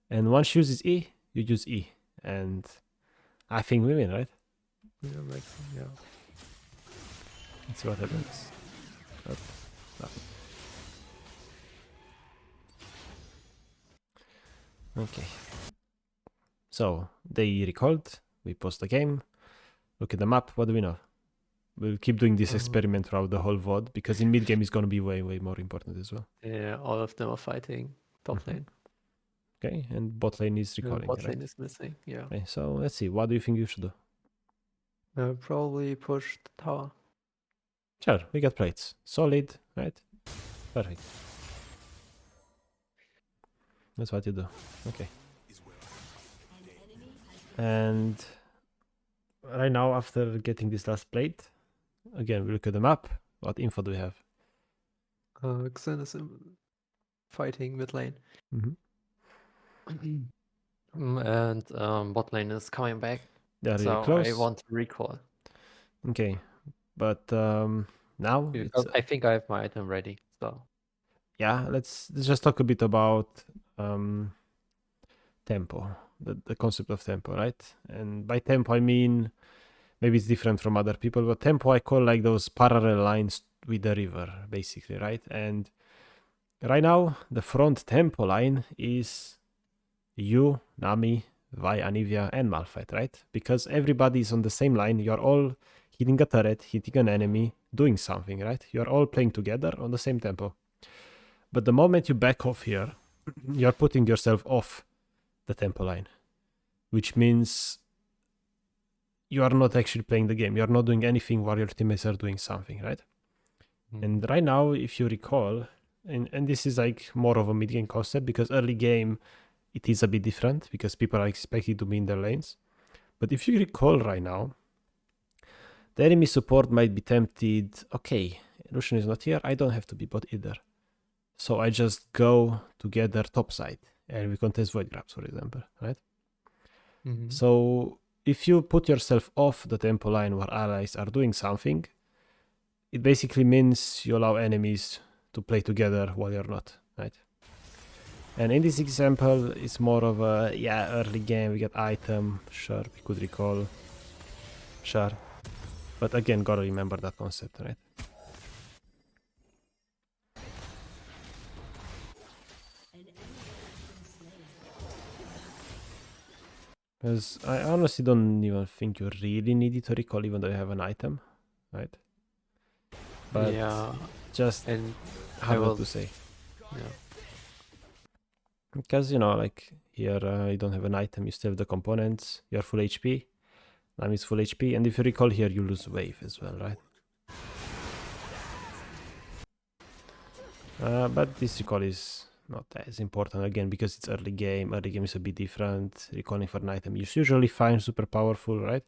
S1: And once she uses E, you use E. And I think we win, right?
S2: Yeah, makes sense, yeah.
S1: Let's see what happens. Okay. So they recalled. We post the game. Look at the map. What do we know? We'll keep doing this experiment throughout the whole VOD because in mid game it's gonna be way more important as well.
S2: Yeah, all of them are fighting top lane.
S1: Okay, and bot lane is recalling,
S2: Bot
S1: right?
S2: lane is missing. Yeah.
S1: Okay, so let's see. What do you think you should do?
S2: Probably push the tower.
S1: Sure, we got plates. Solid, right? Perfect. That's what you do. Okay. And right now, after getting this last plate, again, we look at the map. What info do we have?
S2: Xin is fighting mid lane. And bot lane is coming back.
S1: They are really
S2: So
S1: close.
S2: I want to recall.
S1: Okay, but now
S2: Because I think I have my item ready. So
S1: yeah, let's just talk a bit about tempo, the concept of tempo, right? And by tempo, I mean maybe it's different from other people, but tempo I call like those parallel lines with the river, basically, right? And right now, the front tempo line is you, Nami, Vi, Anivia, and Malphite, right? Because everybody is on the same line. You're all hitting a turret, hitting an enemy, doing something, right? You're all playing together on the same tempo. But the moment you back off here, you're putting yourself off the tempo line, which means you are not actually playing the game. You're not doing anything while your teammates are doing something, right? And right now, if you recall, and this is like more of a mid game concept because early game it is a bit different because people are expected to be in their lanes. But if you recall right now, the enemy support might be tempted, okay, Lucian is not here, I don't have to be bot either. So I just go together top side and we contest void grabs, for example, right? So if you put yourself off the tempo line where allies are doing something, it basically means you allow enemies to play together while you're not, right? And in this example, it's more of a, early game, we get item, sure, we could recall, sure. But again, gotta remember that concept, right? Because I honestly don't even think you really need it to recall even though you have an item, right? But
S2: yeah,
S1: just
S2: and
S1: hard to say.
S2: Yeah.
S1: Because, like here you don't have an item, you still have the components, you're full HP, Nami is full HP, and if you recall here, you lose wave as well, right? But this recall is not as important again because it's early game. Early game is a bit different. Recalling for an item is usually fine, super powerful, right?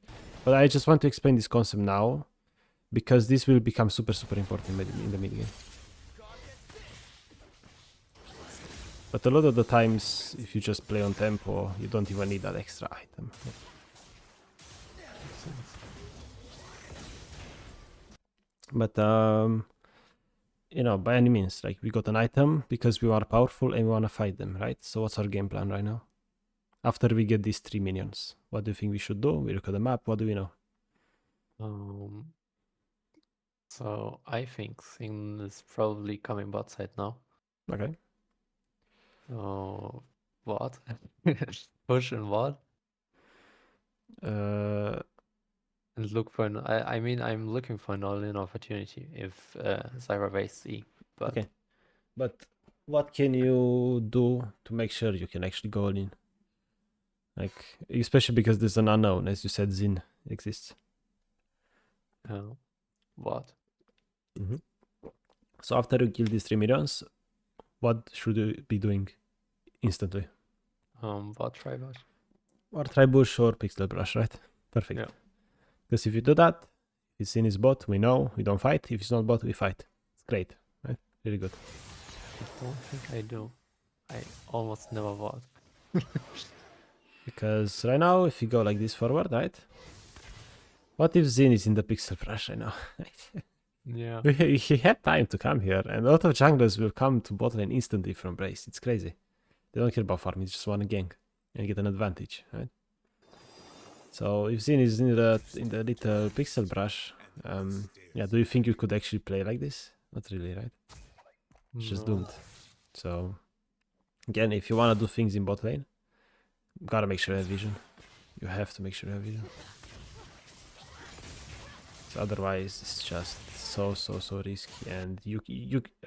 S1: But I just want to explain this concept now because this will become super important in the mid game. But a lot of the times, if you just play on tempo, you don't even need that extra item. But by any means, like we got an item because we are powerful and we want to fight them, right? So what's our game plan right now? After we get these 3 minions, what do you think we should do? We look at the map, what do we know?
S2: So I think Xin is probably coming bot side now.
S1: Okay.
S2: So what? Push and what?
S1: Uh,
S2: And look for an. I mean, I'm looking for an all-in opportunity if Zyra wastes E. But
S1: okay. But what can you do to make sure you can actually go all in? Like, especially because there's an unknown, as you said, Zin exists.
S2: what?
S1: So after you kill these 3 minions, what should you be doing instantly?
S2: What try bot?
S1: Or try bush or pixel brush, right? Perfect.
S2: Yeah.
S1: Because if you do that, if it's in his bot, we know we don't fight. If it's not bot, we fight. It's great, right? Really good.
S2: I don't think I do. I almost never bought.
S1: Because right now, if you go like this forward, right? What if Zin is in the pixel brush right now?
S2: Yeah.
S1: He had time to come here, and a lot of junglers will come to bot lane instantly from Brace. It's crazy. They don't care about farming, they just want to gank and get an advantage, right? So if Zin is in the little pixel brush, yeah, do you think you could actually play like this? Not really, right? It's just
S2: No.
S1: doomed. So again, if you want to do things in bot lane, gotta make sure you have vision. You have to make sure you have vision. So otherwise, it's just so risky. And you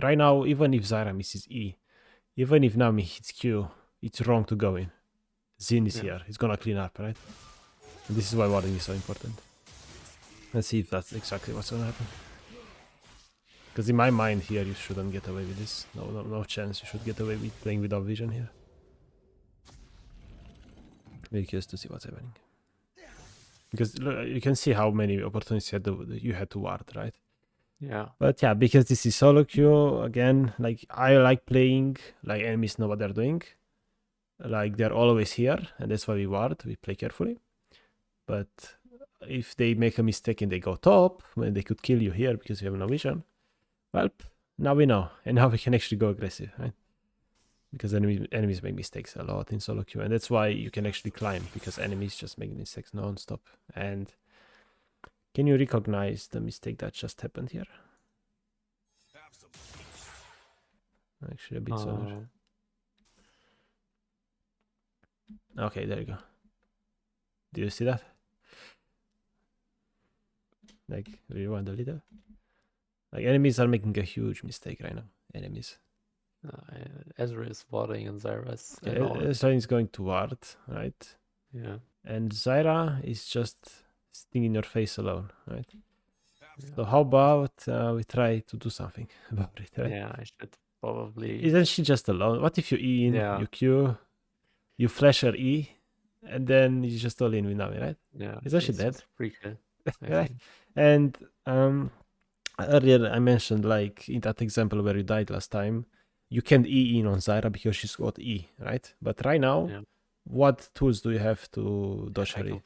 S1: right now, even if Zyra misses E, even if Nami hits Q, it's wrong to go in. Zin is here. He's gonna clean up, right? And this is why warding is so important. Let's see if that's exactly what's gonna happen. Because in my mind here, you shouldn't get away with this. No chance you should get away with playing without vision here. Very curious to see what's happening. Because you can see how many opportunities you had to ward, right?
S2: Yeah.
S1: But yeah, because this is solo queue, again, like I like playing, like enemies know what they're doing. Like they're always here, and that's why we ward, we play carefully. But if they make a mistake and they go top, when they could kill you here because you have no vision, well, now we know, and now we can actually go aggressive, right? Because enemies make mistakes a lot in solo queue, and that's why you can actually climb, because enemies just make mistakes non-stop. And can you recognize the mistake that just happened here? Actually, a bit sooner. Okay, there you go. Do you see that? Like, rewind a little. Like, enemies are making a huge mistake right now. Enemies.
S2: Ezra is warding and Zyra is
S1: Ezra is going to ward, right?
S2: Yeah.
S1: And Zyra is just sitting in your face alone, right? Yeah. So how about we try to do something about it, right?
S2: Yeah, I should probably...
S1: Isn't she just alone? What if you E in, you Q, you flash her E, and then you just all in with Nami, right?
S2: Yeah.
S1: Isn't she dead?
S2: Free kill,
S1: right? And earlier I mentioned, like, in that example where you died last time, you can't E in on Zyra because she's got E, right? But right now, what tools do you have to dodge her E?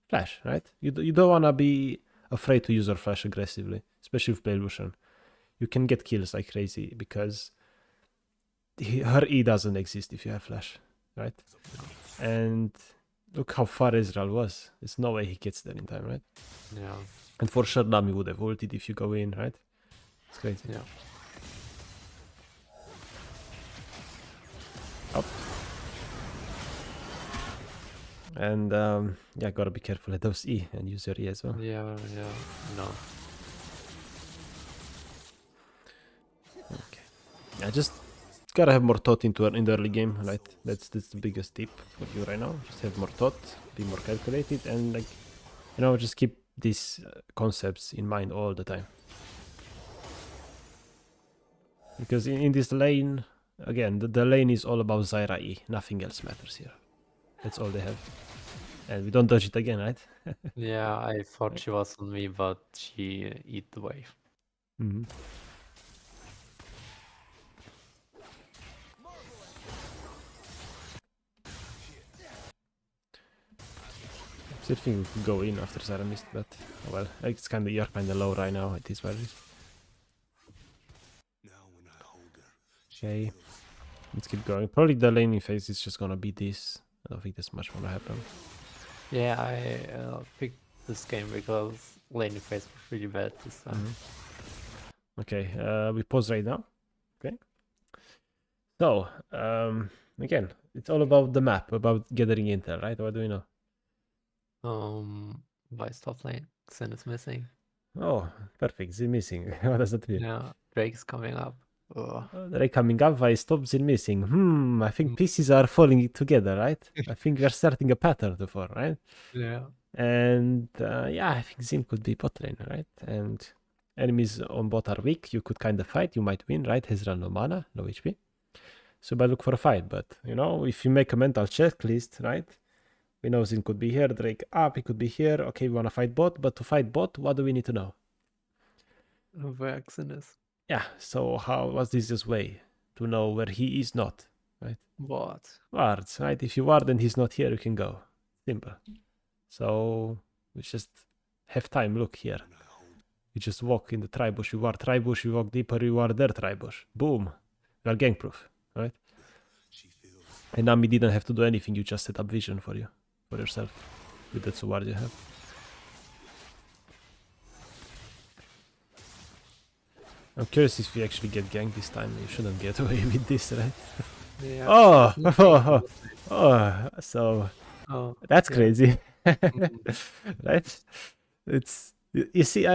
S1: Flash, right? You don't want to be afraid to use your flash aggressively, especially if you play Lucian. You can get kills like crazy because her E doesn't exist if you have flash, right? And look how far Israel was. There's no way he gets there in time, right?
S2: Yeah.
S1: And for sure, Nami would have ulted if you go in, right? It's crazy.
S2: Yeah.
S1: Up. And yeah, gotta be careful at those E and use your E as well.
S2: Yeah, no.
S1: Okay. I just gotta have more thought in the early game, right? That's the biggest tip for you right now. Just have more thought, be more calculated, and like, you know, just keep these concepts in mind all the time. Because in this lane, again, the lane is all about Zyra E. Nothing else matters here. That's all they have. And we don't dodge it again, right?
S2: Yeah, I thought she was on me, but she eat the wave.
S1: Mm-hmm. I still think we could go in after Zyra missed, but oh well, it's you're kinda low right now. It is what it is. Okay, let's keep going. Probably the laning phase is just gonna be this. I don't think there's much more to happen.
S2: Yeah, I picked this game because laning phase was really bad this time.
S1: Mm-hmm. Okay, we pause right now. Okay. So, again, it's all about the map, about gathering intel, right? What do we know?
S2: Vice top lane, Xin is missing.
S1: Oh, perfect. Zin missing. What does that mean?
S2: Yeah, Drake's coming up.
S1: Drake coming up, Vice top, Zin missing. I think pieces are falling together, right? I think we're starting a pattern to form, right?
S2: Yeah.
S1: And yeah, I think Zin could be bot lane, right? And enemies on bot are weak. You could kind of fight. You might win, right? Hezral no mana, low HP. So I look for a fight. But, you know, if you make a mental checklist, right? We know Zin could be here, Drake up, he could be here. Okay, we want to fight bot, but to fight bot, what do we need to know?
S2: Where Xin is.
S1: Yeah, so what's the easiest way to know where he is not, right?
S2: What?
S1: Wards, right? If you ward and he's not here, you can go. Simple. So we just have time. Look here. You just walk in the tribush, you ward tribush, you walk deeper, you ward their tribush. Boom. You are gang proof, right? And Nami didn't have to do anything, you just set up vision for yourself with the 2 ward you have. I'm curious if we actually get ganked this time. You shouldn't get away with this, right?
S2: Yeah.
S1: So
S2: Oh,
S1: that's
S2: yeah.
S1: crazy,
S2: Mm.
S1: right? It's you see,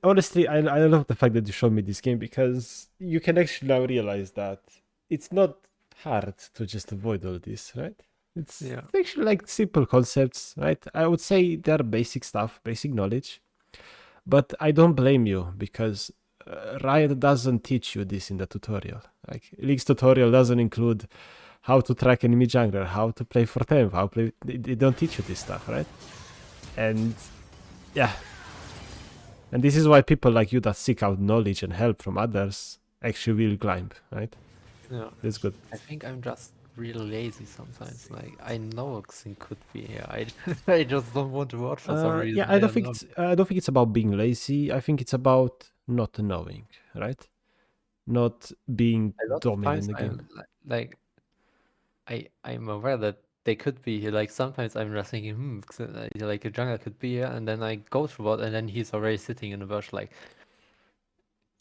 S1: honestly, I love the fact that you showed me this game because you can actually now realize that it's not hard to just avoid all this, right? It's
S2: Yeah.
S1: actually like simple concepts, right? I would say they're basic stuff, basic knowledge, but I don't blame you because Riot doesn't teach you this in the tutorial. Like League's tutorial doesn't include how to track enemy jungler, how to play for them, how play. They don't teach you this stuff, right? And yeah, and this is why people like you that seek out knowledge and help from others actually will climb, right?
S2: Yeah.
S1: That's good.
S2: I think I'm just really lazy sometimes. Like I know Xin could be here. I just don't want to watch for some
S1: Yeah,
S2: reason.
S1: I
S2: I
S1: don't
S2: don't
S1: think
S2: know.
S1: it's about being lazy. I think it's about not knowing, right? Not being
S2: A lot of
S1: dominant in
S2: times
S1: the game.
S2: I'm like I'm aware that they could be here. Like sometimes I'm just thinking, like a jungler could be here, and then I go to bot, and then he's already sitting in the bush. Like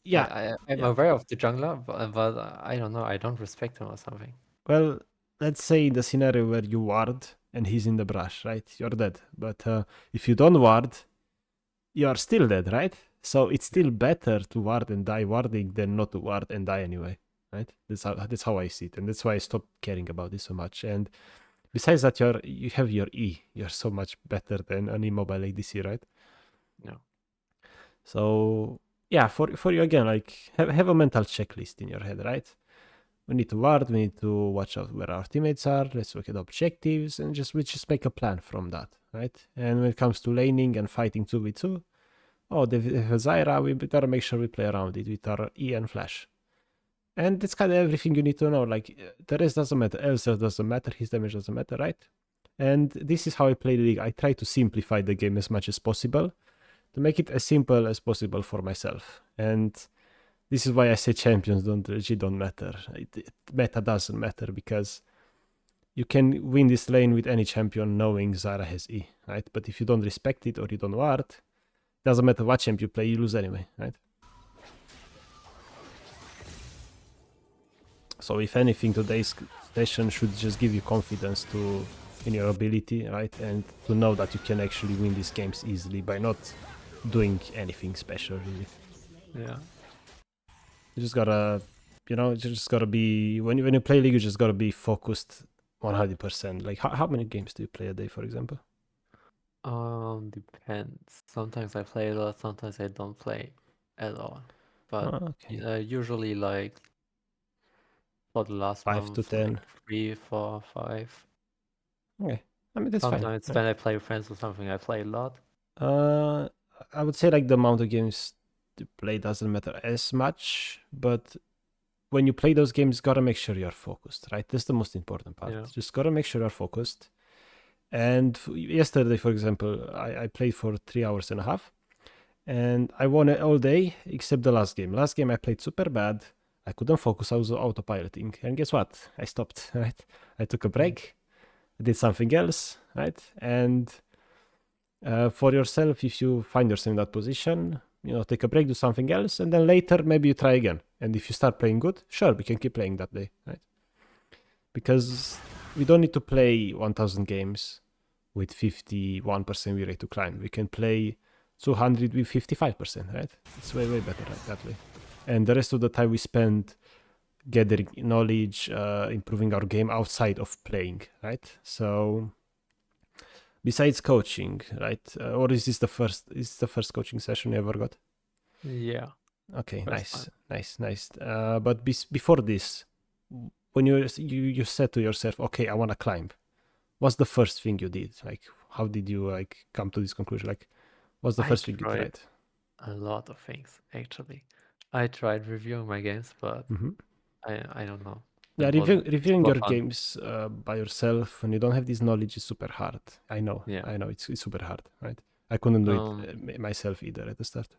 S1: Yeah,
S2: I'm
S1: yeah.
S2: aware of the jungler, but I don't know. I don't respect him or something.
S1: Well, let's say in the scenario where you ward and he's in the brush, right? You're dead. But if you don't ward, you are still dead, right? So it's still better to ward and die warding than not to ward and die anyway, right? That's how I see it, and that's why I stopped caring about this so much. And besides that, you have your E. You're so much better than an immobile ADC, right?
S2: No.
S1: So yeah, for you again, like have a mental checklist in your head, right? We need to ward, we need to watch out where our teammates are, let's look at objectives, and we just make a plan from that, right? And when it comes to laning and fighting 2v2, they have Zyra, we gotta make sure we play around it with our E and Flash. And that's kind of everything you need to know. Like, the rest doesn't matter, Elsa doesn't matter, his damage doesn't matter, right? And this is how I play the league. I try to simplify the game as much as possible, to make it as simple as possible for myself. And this is why I say champions don't matter. Meta doesn't matter because you can win this lane with any champion knowing Zara has E, right? But if you don't respect it or you don't ward, doesn't matter what champ you play, you lose anyway, right? So if anything, today's session should just give you confidence in your ability, right? And to know that you can actually win these games easily by not doing anything special, really.
S2: Yeah.
S1: You just gotta, be when you play league, you just gotta be focused 100%. Like how many games do you play a day, for example?
S2: Depends. Sometimes I play a lot, sometimes I don't play at all. But
S1: Okay,
S2: usually like for the last
S1: 5 to
S2: month, like
S1: 10.
S2: 3, 4, 5.
S1: Okay, I mean that's fine.
S2: Sometimes
S1: Right?
S2: when I play with friends or something, I play a lot.
S1: Uh, I would say like the amount of games to play doesn't matter as much, but when you play those games, gotta make sure you're focused, right? That's the most important part.
S2: Yeah.
S1: Just gotta make sure you're focused. And yesterday, for example, I played for 3 hours and a half, and I won it all day except the last game. Last game I played super bad. I couldn't focus. I was autopiloting, and guess what? I stopped. Right? I took a break. I did something else. Right? And for yourself, if you find yourself in that position, take a break, do something else, and then later maybe you try again. And if you start playing good, sure, we can keep playing that day, right? Because we don't need to play 1,000 games with 51% win rate to climb. We can play 200 with 55%, right? It's way, way better that way. And the rest of the time we spend gathering knowledge, improving our game outside of playing, right? So besides coaching, right? Or is this the first coaching session you ever got?
S2: Yeah.
S1: Okay,
S2: First
S1: nice. But before this, when you said to yourself, okay, I want to climb, what's the first thing you did? Like, how did you like come to this conclusion? Like, what's the
S2: I
S1: first thing you
S2: tried
S1: tried?
S2: a lot of things actually. I tried reviewing my games, but
S1: Mm-hmm.
S2: I don't know.
S1: Yeah,
S2: It wasn't
S1: reviewing
S2: super
S1: your
S2: fun.
S1: games by yourself when you don't have this knowledge is super hard. I know,
S2: Yeah.
S1: it's super hard, right? I couldn't do it
S2: Um,
S1: myself either at the start.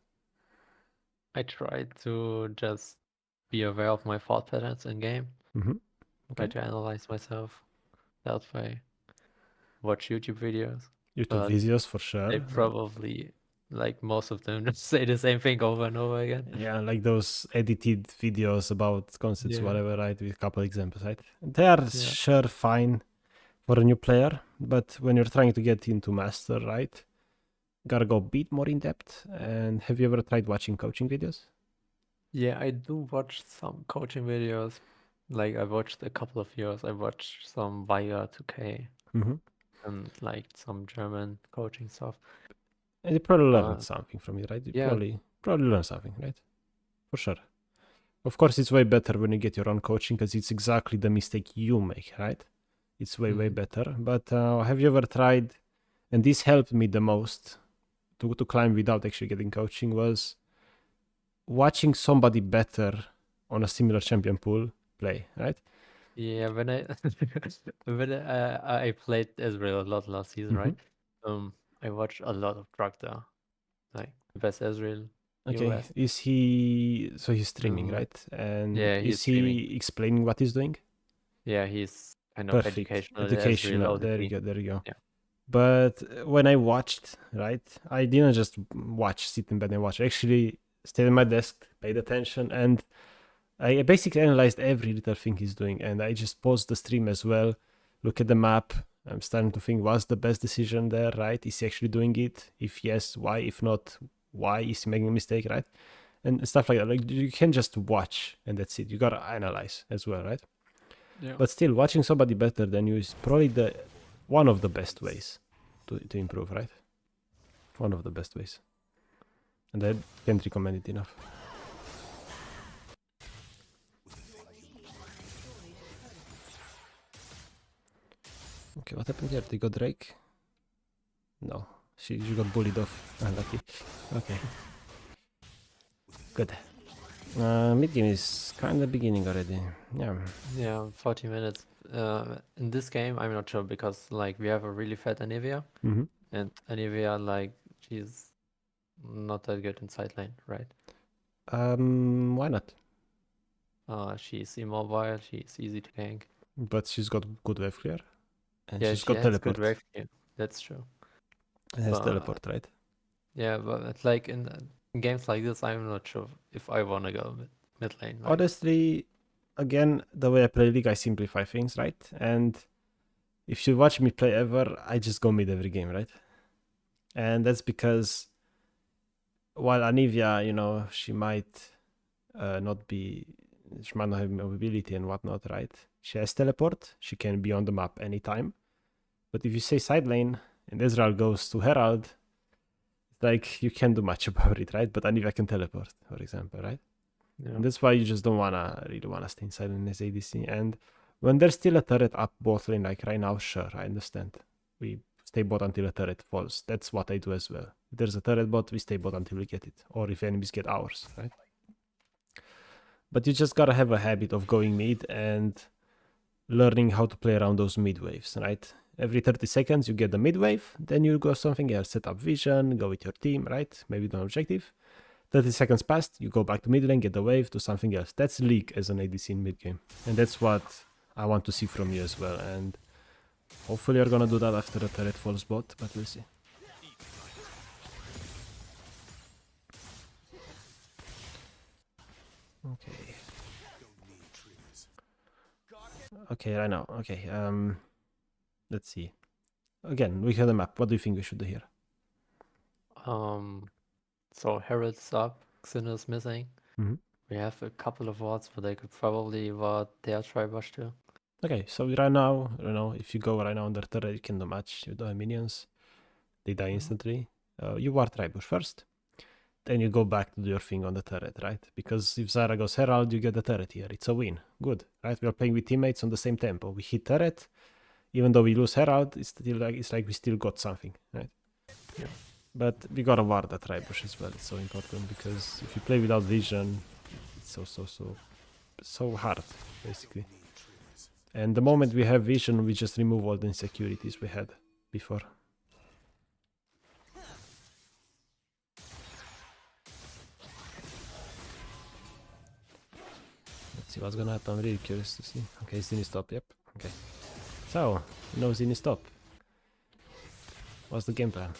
S2: I tried to just be aware of my thought patterns in game.
S1: Mm-hmm.
S2: Try
S1: Okay.
S2: to analyze myself that way. Watch YouTube videos,
S1: YouTube
S2: but
S1: videos for sure.
S2: they probably like most of them just say the same thing over and over again.
S1: Yeah, like those edited videos about concepts,
S2: Yeah.
S1: whatever, right? With a couple examples, right? They are
S2: Yeah.
S1: sure fine for a new player, but when you're trying to get into master, right? Gotta go a bit more in depth. And have you ever tried watching coaching videos?
S2: Yeah, I do watch some coaching videos. Like I watched a couple of years. I watched some Via 2K
S1: Mm-hmm.
S2: and like some German coaching stuff.
S1: And you probably learned
S2: But
S1: something from it, right? You
S2: yeah,
S1: probably learn something, right? For sure. Of course, it's way better when you get your own coaching because it's exactly the mistake you make, right? It's way
S2: mhm.
S1: better. But have you ever tried? And this helped me the most to climb without actually getting coaching was watching somebody better on a similar champion pool play, right?
S2: Yeah, when I when I played Ezreal a lot last season,
S1: Mm-hmm.
S2: right? Um, I watched a lot of Dragda, like the best Ezreal
S1: Okay,
S2: US.
S1: is he so he's streaming,
S2: Um,
S1: right? And
S2: yeah, he's
S1: is
S2: streaming.
S1: he explaining what he's doing?
S2: Yeah, he's kind of
S1: Perfect.
S2: educational Ezreal
S1: Educational. There you
S2: OTP.
S1: go. There you go.
S2: Yeah.
S1: But when I watched, right, I didn't just watch, sit in bed and watch. I actually stayed at my desk, paid attention, and I basically analyzed every little thing he's doing. And I just paused the stream as well, look at the map. I'm starting to think, what's the best decision there, right? Is he actually doing it? If yes, why? If not, why is he making a mistake, right? And stuff like that. Like you can just watch and that's it. You gotta analyze as well, right?
S2: Yeah.
S1: But still, watching somebody better than you is probably the one of the best ways to improve, right? One of the best ways. And I can't recommend it enough. Okay, what happened here? They got Drake? No. She got bullied off. Unlucky. Okay. Good. Mid game is kind of beginning already. Yeah.
S2: Yeah, 40 minutes. In this game, I'm not sure because like we have a really fat Anivia,
S1: Mm-hmm.
S2: and Anivia like she's not that good in side lane, right?
S1: Why not?
S2: She's immobile, she's easy to gank.
S1: But she's got good wave clear. And
S2: Yeah,
S1: she's
S2: she
S1: got
S2: has good
S1: teleport.
S2: wave here. That's true.
S1: And has
S2: But
S1: teleport, right?
S2: yeah, but like in games like this, I'm not sure if I wanna go mid lane. Like,
S1: Honestly, again, the way I play League, I simplify things, right? And if you watch me play ever, I just go mid every game, right? And that's because while Anivia, she might not be, she might not have mobility and whatnot, right? She has teleport, she can be on the map anytime. But if you say side lane and Ezreal goes to Herald, it's like you can't do much about it, right? But Anivia can teleport, for example, right?
S2: yeah,
S1: And that's why you just don't really wanna stay inside lane as ADC. And when there's still a turret up bot lane, like right now, sure, I understand. We stay bot until a turret falls. That's what I do as well. If there's a turret bot, we stay bot until we get it. Or if enemies get ours, right? But you just gotta have a habit of going mid and learning how to play around those mid waves, right? Every 30 seconds you get the mid wave, then you go something else, set up vision, go with your team, right? Maybe do an objective. 30 seconds passed, you go back to mid lane, get the wave, do something else. That's League as an ADC in mid game. And that's what I want to see from you as well. And hopefully you're gonna do that after the turret falls bot, but we'll see. Okay. Okay, right now. Okay, let's see. Again, we have the map. What do you think we should do here?
S2: so Herald's up, Xyna's missing.
S1: Mm-hmm.
S2: We have a couple of wards, but they could probably ward their Tribush too.
S1: Okay, so right now, if you go right now under turret, you can do much. You don't have minions. They die instantly. You ward Tribush first. Then you go back to do your thing on the turret, right? Because if Zara goes Herald, you get the turret here. It's a win. Good, right? We are playing with teammates on the same tempo. We hit turret. even though we lose Herald, it's like we still got something, right?
S2: Yeah.
S1: But we gotta ward that Tribush as well. It's so important because if you play without vision, it's so hard, basically. And the moment we have vision, we just remove all the insecurities we had before. Let's see what's gonna happen. I'm really curious to see. Okay, Zini stop, yep. Okay. So, no Zini stop. What's the game plan?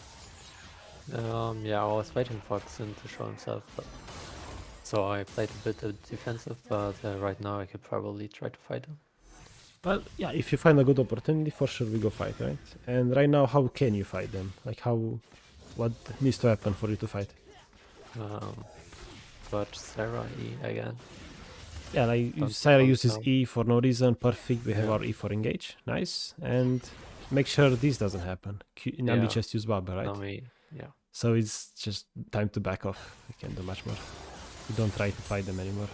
S2: Yeah, I was waiting for Xin to show himself, but so I played a bit defensive, but right now I could probably try to fight him.
S1: Well, yeah, if you find a good opportunity, for sure we go fight, right? And right now, how can you fight them? Like, what needs to happen for you to fight?
S2: Watch Sarah E again.
S1: Yeah, like
S2: Don't
S1: Sarah
S2: don't
S1: uses
S2: know.
S1: E for no reason. Perfect. We have
S2: Yeah.
S1: our E for engage. Nice. And make sure this doesn't happen. Nami
S2: Yeah.
S1: just use Baba, right?
S2: Nami, yeah.
S1: So it's just time to back off. We can't do much more. We don't try to fight them anymore.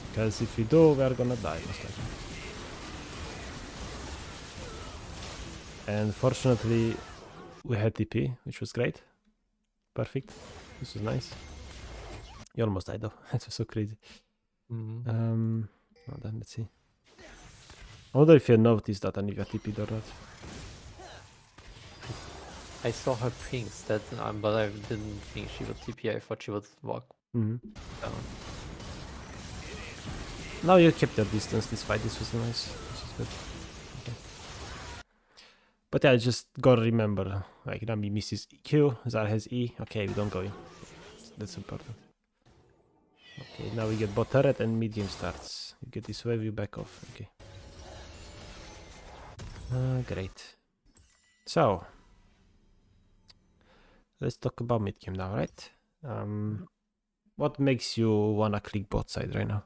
S1: Because if we do, we are gonna die most likely. And fortunately, we had TP, which was great. Perfect. This was nice. You almost died though. That was so crazy. Well then, let's see. I wonder if you noticed that Anivia TP'd or not.
S2: I saw her pings, that, but I didn't think she would TP. I thought she would walk down.
S1: Now you kept your distance this fight. This was nice. This was good. Okay. But yeah, just gotta remember, like Nami misses Q, Zara has E. Okay, we don't go in. That's important. Okay, now we get bot turret and mid game starts. You get this wave, you back off. Okay. Great. So, let's talk about mid game now, right? What makes you wanna click bot side right now?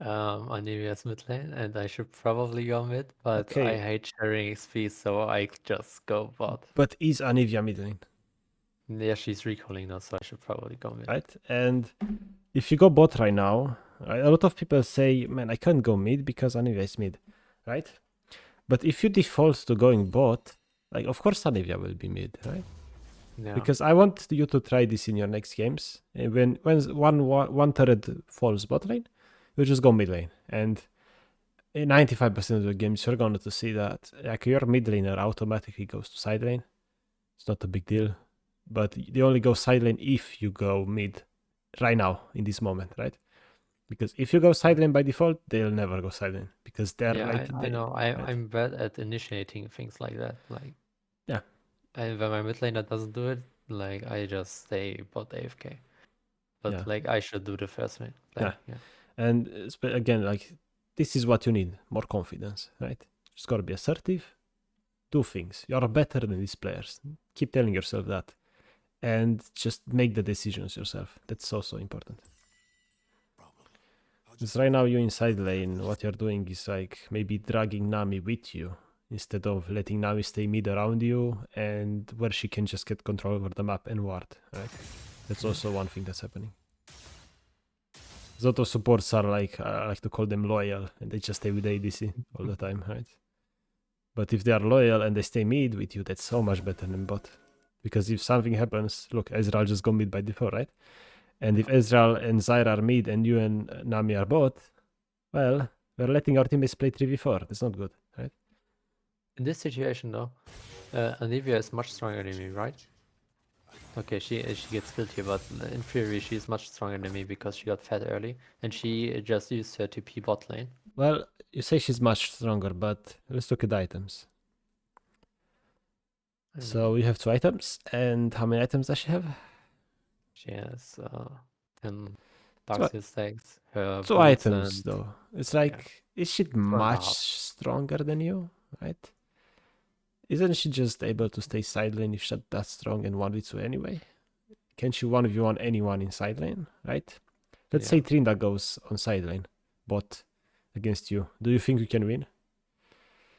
S2: Anivia's mid lane, and I should probably go mid, but
S1: Okay.
S2: I hate sharing XP, so I just go bot.
S1: But is Anivia mid lane,
S2: Yeah, she's recalling now, so I should probably go mid.
S1: right? And if you go bot right now, a lot of people say, man, I can't go mid because Anivia is mid, right? But if you default to going bot, like, of course Anivia will be mid, right?
S2: Yeah.
S1: Because I want you to try this in your next games. And when one turret falls bot lane, you just go mid lane. And in 95% of the games, you're going to see that like your mid laner automatically goes to side lane. It's not a big deal. But they only go side lane if you go mid right now, in this moment, right? Because if you go side lane by default, they'll never go side lane. Because they're
S2: Yeah,
S1: like...
S2: I know.
S1: right?
S2: I'm bad at initiating things like that. Like,
S1: Yeah.
S2: when my mid laner doesn't do it, like, I just stay bot AFK. But
S1: Yeah.
S2: like, I should do the first play.
S1: Yeah.
S2: Yeah.
S1: And again, like, this is what you need, more confidence, right? Just gotta be assertive, do things. You're better than these players. Keep telling yourself that. And just make the decisions yourself. That's so important. Because right now you're inside lane, what you're doing is like maybe dragging Nami with you instead of letting Nami stay mid around you and where she can just get control over the map and ward, right? That's also one thing that's happening. Zoto supports are like, I like to call them loyal, and they just stay with ADC all the time, right? But if they are loyal and they stay mid with you, that's so much better than bot. Because if something happens, look, Ezreal just go mid by default, right? And if Ezreal and Zyra are mid and you and Nami are bot, well, we're letting our teammates play 3v4. That's not good, right?
S2: In this situation, though, Anivia is much stronger than me, right? Okay, she gets killed here, but in theory she is much stronger than me because she got fed early, and she just used her TP bot lane.
S1: Well, you say she's much stronger, but let's look at the items. So we have 2 items, and how many items does she have?
S2: She has 10 Darkseid stacks. Her
S1: 2
S2: boots
S1: items,
S2: and
S1: though. It's like, is she much
S2: 2.5.
S1: stronger than you, right? Isn't she just able to stay side lane if she's that strong and 1v2 anyway? Can she 1v1 anyone in side lane, right? Let's say Trinda goes on side lane, bot, against you. Do you think you can win?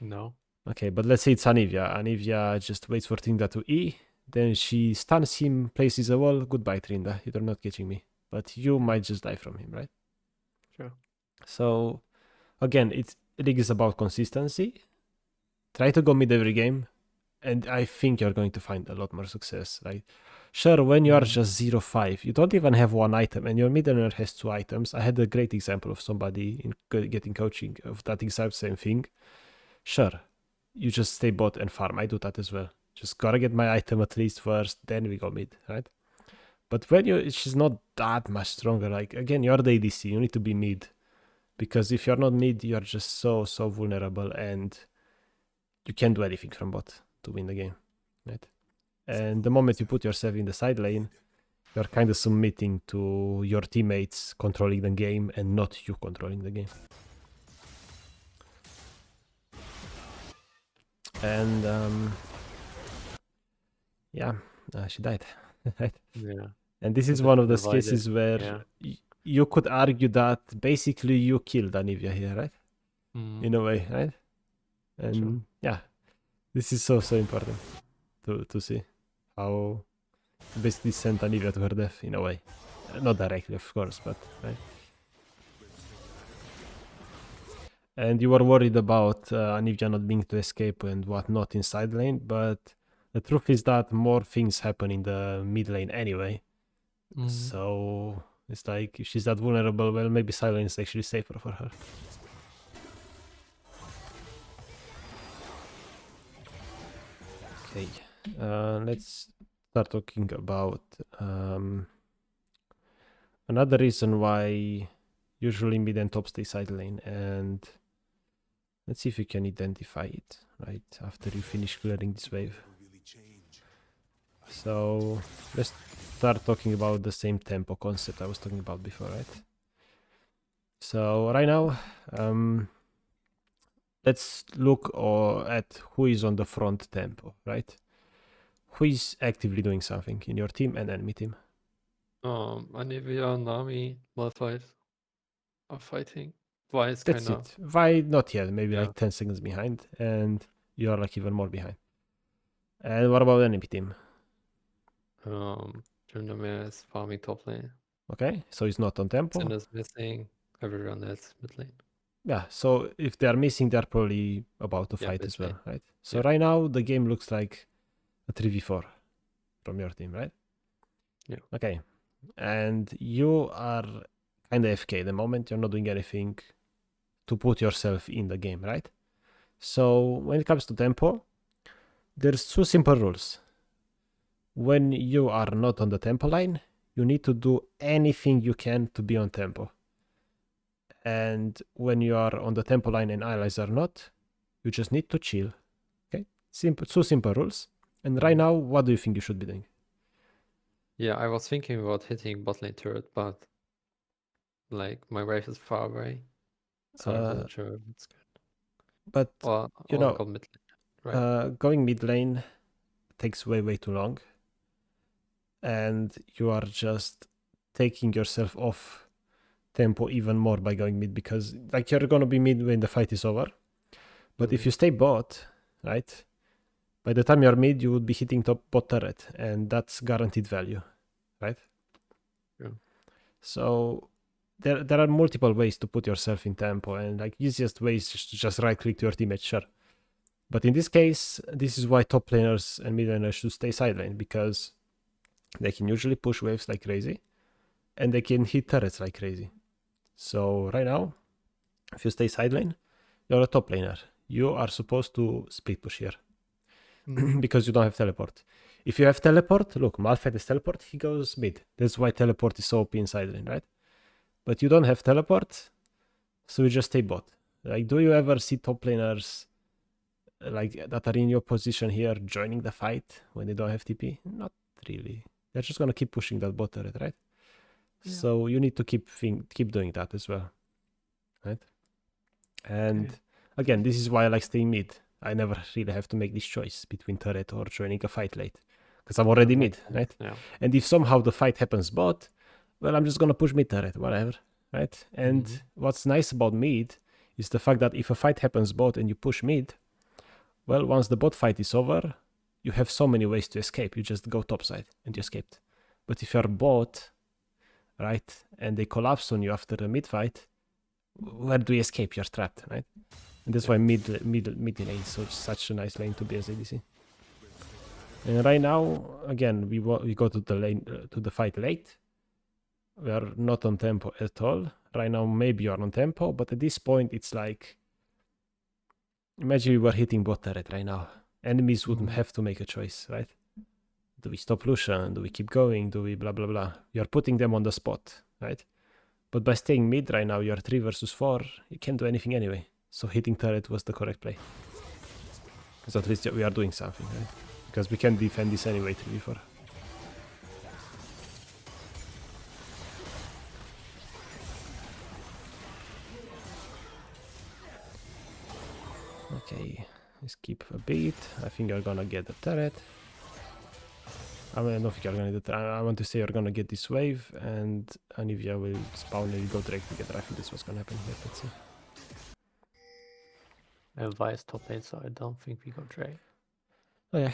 S2: No.
S1: Okay, but let's say it's Anivia. Anivia just waits for Trinda to E, then she stuns him, places a wall. Goodbye, Trinda. You're not catching me. But you might just die from him, right?
S2: Sure.
S1: So, again, it's league is about consistency. Try to go mid every game, and I think you're going to find a lot more success. Right? Sure, when you are just 0-5, you don't even have one item, and your mid laner has 2 items. I had a great example of somebody in getting coaching of that exact same thing. Sure, you just stay bot and farm. I do that as well. Just gotta get my item at least first, then we go mid, right? But when she's not that much stronger. Like, again, you're the ADC, you need to be mid. Because if you're not mid, you're just so vulnerable, and you can't do anything from bot to win the game, right? And the moment you put yourself in the side lane, you're kind of submitting to your teammates controlling the game and not you controlling the game. And yeah, she died. Right?
S2: Yeah.
S1: And this is one of those cases where you could argue that basically you killed Anivia here, right? In a way, right? And yeah, this is so important to see how basically sent Anivia to her death in a way. Not directly, of course, but right. And you were worried about Anivia not being to escape and whatnot in side lane, but the truth is that more things happen in the mid lane anyway. So it's like if she's that vulnerable, well, maybe side lane is actually safer for her. Okay, let's start talking about another reason why usually mid and top stay side lane, and let's see if you can identify it right after you finish clearing this wave. So let's start talking about the same tempo concept I was talking about before, right? So right now, let's look at who is on the front tempo, right? Who is actively doing something in your team and enemy team?
S2: Anivia, Nami, Malphite are fighting. Vi is
S1: That's
S2: kind of...
S1: it. Vi not yet, maybe like 10 seconds behind, and you're like even more behind. And what about enemy team?
S2: Tryndamere is farming top lane.
S1: Okay, so it's not on tempo.
S2: Sin is missing. Everyone else mid lane.
S1: Yeah, so if they're missing, they're probably about to fight as well, right? So right now, the game looks like a 3v4 from your team, right?
S2: Yeah.
S1: Okay, and you are kind of AFK the moment, you're not doing anything to put yourself in the game, right? So when it comes to tempo, there's 2 simple rules. When you are not on the tempo line, you need to do anything you can to be on tempo. And when you are on the tempo line and allies are not, you just need to chill. Okay, simple, 2 simple rules. And right now, what do you think you should be doing?
S2: Yeah, I was thinking about hitting bot lane turret, but like my wave is far away, so I wasn't sure if it's good.
S1: But you know,
S2: go mid lane, right?
S1: going mid lane takes way too long, and you are just taking yourself off tempo even more by going mid, because like you're gonna be mid when the fight is over. But if you stay bot, right, by the time you're mid, you would be hitting top bot turret, and that's guaranteed value, right?
S2: Yeah.
S1: So there are multiple ways to put yourself in tempo, and like easiest way is to just right click to your teammate, sure. But in this case, this is why top laners and mid laners should stay side lane, because they can usually push waves like crazy, and they can hit turrets like crazy. So right now, if you stay side lane, you're a top laner. You are supposed to split push here because you don't have teleport. If you have teleport, look, Malphite has teleport, he goes mid. That's why teleport is so OP in side lane, right? But you don't have teleport, so you just stay bot. Like, do you ever see top laners like that are in your position here joining the fight when they don't have TP? Not really. They're just gonna keep pushing that bot turret, right? Yeah. So you need to keep doing that as well, right? And again, this is why I like staying mid. I never really have to make this choice between turret or joining a fight late, because I'm already mid, right? Yeah. And if somehow the fight happens bot, well, I'm just gonna push mid turret, whatever, right? And what's nice about mid is the fact that if a fight happens bot and you push mid, well, once the bot fight is over, you have so many ways to escape. You just go topside and you escaped. But if you're bot, right, and they collapse on you after the mid fight, where do you escape? You're trapped, right? And that's why mid lane is such a nice lane to be as ADC. And right now, again, we go to the lane to the fight late. We are not on tempo at all. Right now, maybe you are on tempo, but at this point, it's like, imagine we were hitting bot turret right now. Enemies wouldn't have to make a choice, right? Do we stop Lucian? Do we keep going? Do we blah, blah, blah? You're putting them on the spot, right? But by staying mid right now, you're 3 versus 4. You can't do anything anyway. So hitting turret was the correct play. Because at least we are doing something, right? Because we can defend this anyway 3v4. Okay, let's keep a beat. I think you're gonna get the turret. I don't think you're gonna get the turret. I want to say you're gonna get this wave, and Anivia will spawn and go Drake together. I think this was gonna happen here. Let's see.
S2: Vi is top lane, so I don't think we go Drake.
S1: Oh yeah.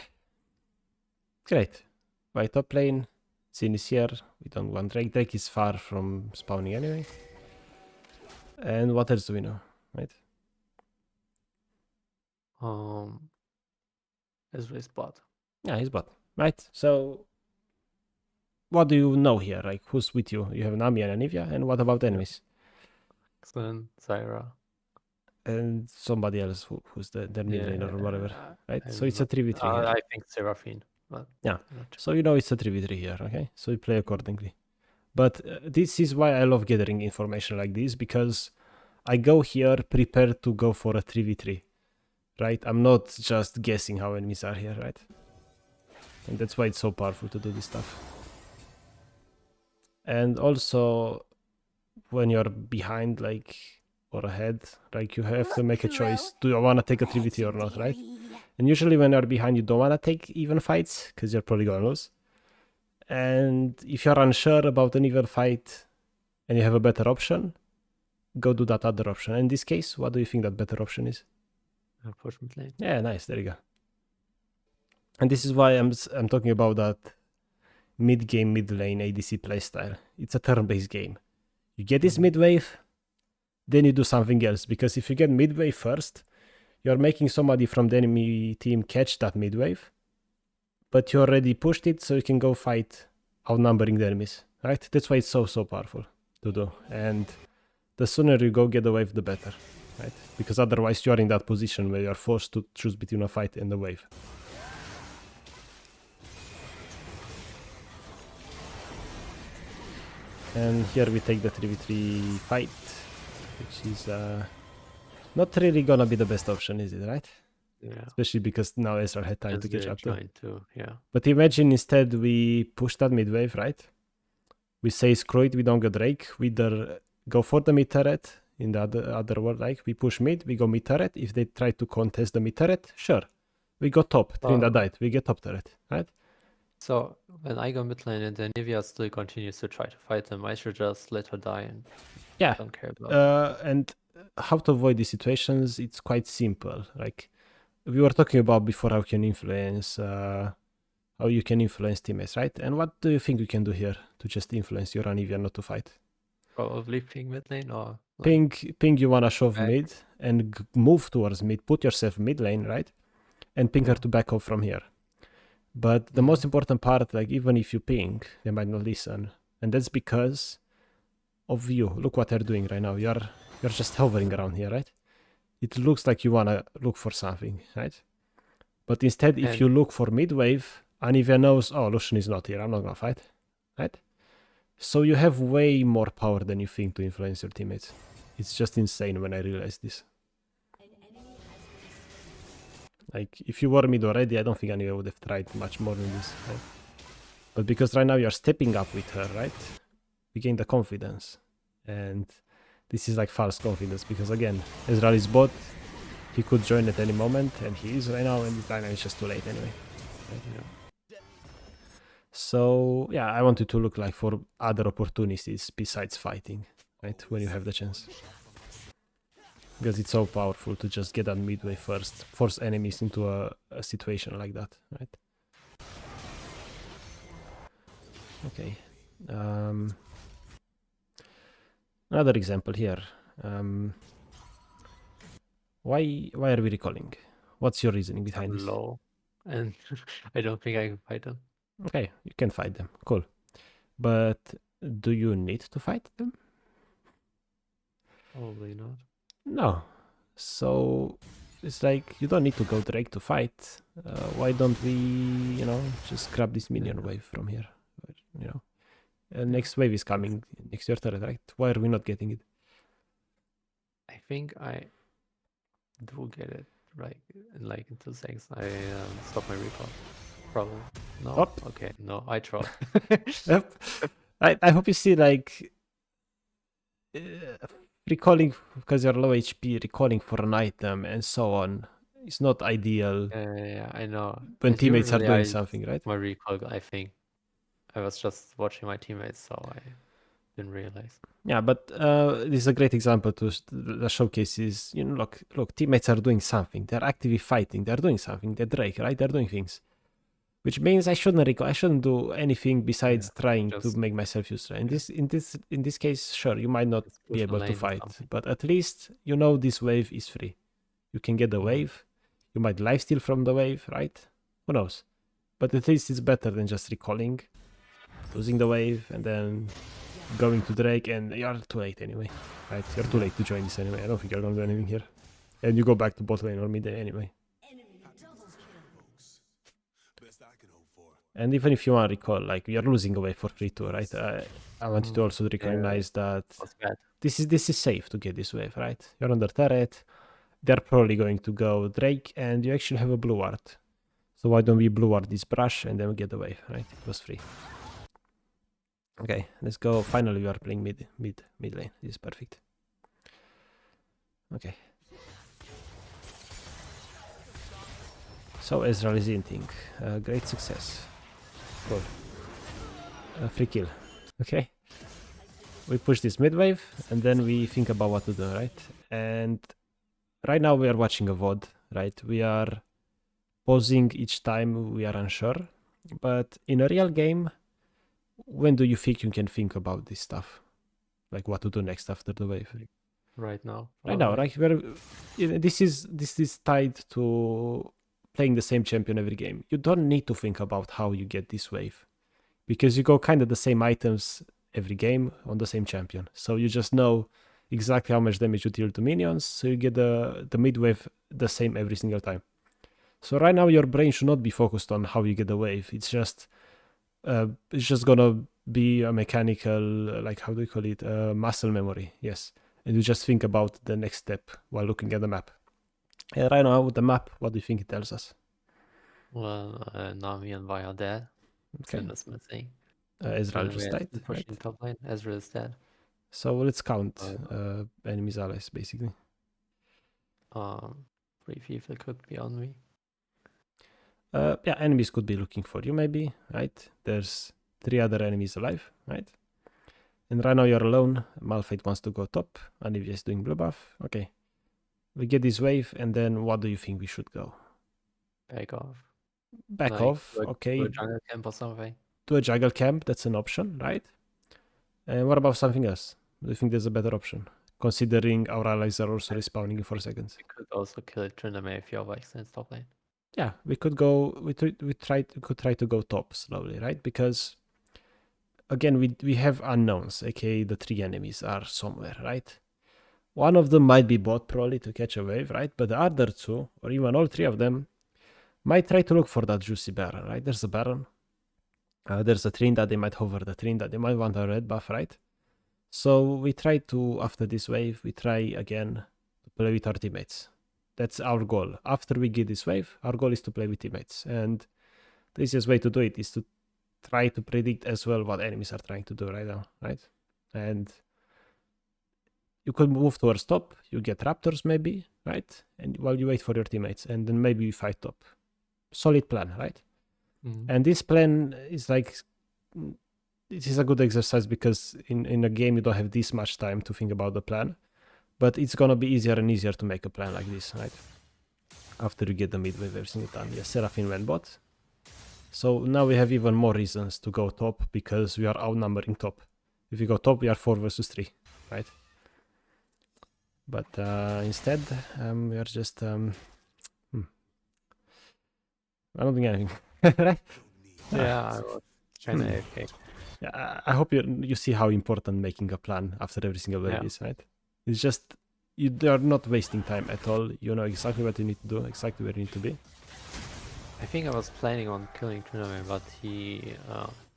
S1: Great. By top lane, Xin is here. We don't want Drake. Drake is far from spawning anyway. And what else do we know, right?
S2: Ezreal's bot.
S1: Yeah, he's bot, right? So, what do you know here? Like, who's with you? You have Nami and Anivia, and what about enemies?
S2: Xen, Zyra.
S1: And somebody else who's their mid laner or whatever, right? So it's a 3v3 here.
S2: I think Seraphine. But
S1: yeah, so you know it's a 3v3 here, okay? So you play accordingly. But this is why I love gathering information like this, because I go here prepared to go for a 3v3, right? I'm not just guessing how enemies are here, right? And that's why it's so powerful to do this stuff. And also, when you're behind, like, or ahead, like, you have to make a choice. Do you want to take a 3v3 or not, right? And usually when you're behind, you don't want to take even fights, because you're probably going to lose. And if you're unsure about an even fight, and you have a better option, go do that other option. In this case, what do you think that better option is?
S2: Push mid lane.
S1: Yeah, nice. There you go. And this is why I'm talking about that mid-game, mid-lane ADC playstyle. It's a turn-based game. You get this mid-wave, then you do something else. Because if you get mid-wave first, you're making somebody from the enemy team catch that mid-wave, but you already pushed it, so you can go fight outnumbering the enemies, right? That's why it's so powerful to do. And the sooner you go get the wave, the better, right? Because otherwise you're in that position where you're forced to choose between a fight and the wave. And here we take the 3v3 fight, which is not really gonna be the best option, is it, right?
S2: Yeah.
S1: Especially because now Ezra had time to catch up
S2: too. Yeah.
S1: But imagine instead we push that mid wave, right? We say screw it, we don't go Drake. We either go for the mid turret in the other world, like we push mid, we go mid turret. If they try to contest the mid turret, sure. We go top, Trinda died, we get top turret, right?
S2: So when I go mid lane and then Nivea still continues to try to fight them, I should just let her die and don't care about
S1: and how to avoid these situations, it's quite simple. Like we were talking about before, how you can influence teammates, right? And what do you think you can do here to just influence your Anivia not to fight?
S2: Probably ping mid lane or
S1: ping you wanna shove mid and move towards mid, put yourself mid lane, right? And ping her to back off from here. But the most important part, like even if you ping, they might not listen. And that's because of you. Look what they're doing right now. You're just hovering around here, right? It looks like you wanna look for something, right? But instead, if you look for mid wave, Anivia knows, oh, Lucian is not here, I'm not gonna fight, right? So you have way more power than you think to influence your teammates. It's just insane when I realized this. Like, if you were mid already, I don't think Anivia would have tried much more than this, right? But because right now you're stepping up with her, right? We gain the confidence. And this is like false confidence, because again, Ezreal is bot. He could join at any moment, and he is right now, and right now it's just too late anyway. Right? Yeah. So yeah, I wanted to look like for other opportunities besides fighting, right? When you have the chance. Because it's so powerful to just get that midway first, force enemies into a situation like that, right? Okay. Another example here. Why are we recalling? What's your reasoning behind this?
S2: Low, and I don't think I can fight them.
S1: Okay, you can fight them. Cool. But do you need to fight them?
S2: Probably not.
S1: No. So it's like you don't need to go Drake to fight. Why don't we, just grab this minion wave from here? You know, next wave is coming next your turret, right? Why are we not getting it?
S2: I think I do get it right in 2 seconds. I stop my recall. Probably. No?
S1: Stop.
S2: Okay, no, I tried.
S1: Yep. I hope you see like recalling because you're low HP, recalling for an item and so on. It's not ideal
S2: Yeah, I know.
S1: when
S2: And
S1: teammates are
S2: usually
S1: doing
S2: I
S1: something, right?
S2: my recall, I think. I was just watching my teammates, so I didn't realize.
S1: Yeah, but this is a great example to the showcases. Look, teammates are doing something. They're actively fighting. They're doing something. They're Drake, right? They're doing things, which means I shouldn't do anything besides trying to
S2: just
S1: make myself useful. In this case, sure, you might not
S2: just
S1: be
S2: push a
S1: able to
S2: lane or
S1: fight,
S2: something.
S1: but at least you know this wave is free. You can get the wave. You might lifesteal from the wave, right? Who knows? But at least it's better than just recalling, losing the wave, and then going to Drake, and you're too late anyway, right? You're too late to join this anyway. I don't think you're gonna do anything here. And you go back to bot lane or mid anyway. And even if you want to recall, like, you're losing away for free too, right? I want you to also recognize that
S2: Was bad.
S1: this is safe to get this wave, right? You're under turret. They're probably going to go Drake, and you actually have a blue ward. So why don't we blue ward this brush and then we get the wave, right? It was free. Okay, let's go. Finally, we are playing mid lane. This is perfect. Okay. So Ezreal is inting. Great success. Cool. Free kill. Okay. We push this mid wave and then we think about what to do, right? And right now we are watching a VOD, right? We are pausing each time we are unsure. But in a real game, when do you think you can think about this stuff? Like what to do next after the wave?
S2: Right now.
S1: Right now, right? This is tied to playing the same champion every game. You don't need to think about how you get this wave because you go kind of the same items every game on the same champion. So you just know exactly how much damage you deal to minions. So you get the mid wave the same every single time. So right now your brain should not be focused on how you get the wave. It's just gonna be a mechanical, like, how do you call it, muscle memory. Yes. And you just think about the next step while looking at the map. And right now, with the map, what do you think it tells us?
S2: Well, Nami and Vi are dead.
S1: Okay.
S2: Sin is missing.
S1: Ezreal just died, right?
S2: Pushing top lane. Ezreal is dead.
S1: So let's count enemies allies, basically.
S2: 3 people could be on me.
S1: Yeah, enemies could be looking for you, maybe, right? There's 3 other enemies alive, right? And right now you're alone. Malphite wants to go top. Anivia is doing blue buff. Okay. We get this wave, and then what do you think we should go?
S2: Back off.
S1: Back
S2: Like,
S1: off,
S2: to
S1: okay.
S2: a jungle camp or something.
S1: To a jungle camp, that's an option, right? And what about something else? Do you think there's a better option? Considering our allies are also respawning in 4 seconds.
S2: We could also kill Tryndamere if you're Vix in top lane.
S1: Yeah, we could go. We could try to go top slowly, right? Because again, we have unknowns, aka the 3 enemies are somewhere, right? One of them might be bot probably to catch a wave, right? But the other 2, or even all 3 of them, might try to look for that juicy Baron, right? There's a Baron. There's a Trinda, they might hover the Trinda, they might want a red buff, right? So we try to, after this wave, we try again to play with our teammates. That's our goal. After we get this wave, our goal is to play with teammates. And the easiest way to do it is to try to predict as well what enemies are trying to do right now, right? And you could move towards top, you get Raptors maybe, right? And while you wait for your teammates, and then maybe you fight top. Solid plan, right? And this plan is like, it is a good exercise because in a game you don't have this much time to think about the plan, but it's gonna be easier and easier to make a plan like this, right? After you get the mid wave every single time. Yes, Seraphine went bot. So now we have even more reasons to go top because we are outnumbering top. If we go top, we are 4 versus 3, right? But instead, we are just I don't think anything. Right?
S2: Yeah, I was kind of AFK.
S1: Yeah, I hope you see how important making a plan after every single wave
S2: Yeah.
S1: is, right? It's just you are not wasting time at all. You know exactly what you need to do, exactly where you need to be.
S2: I think I was planning on killing Tonirel, but he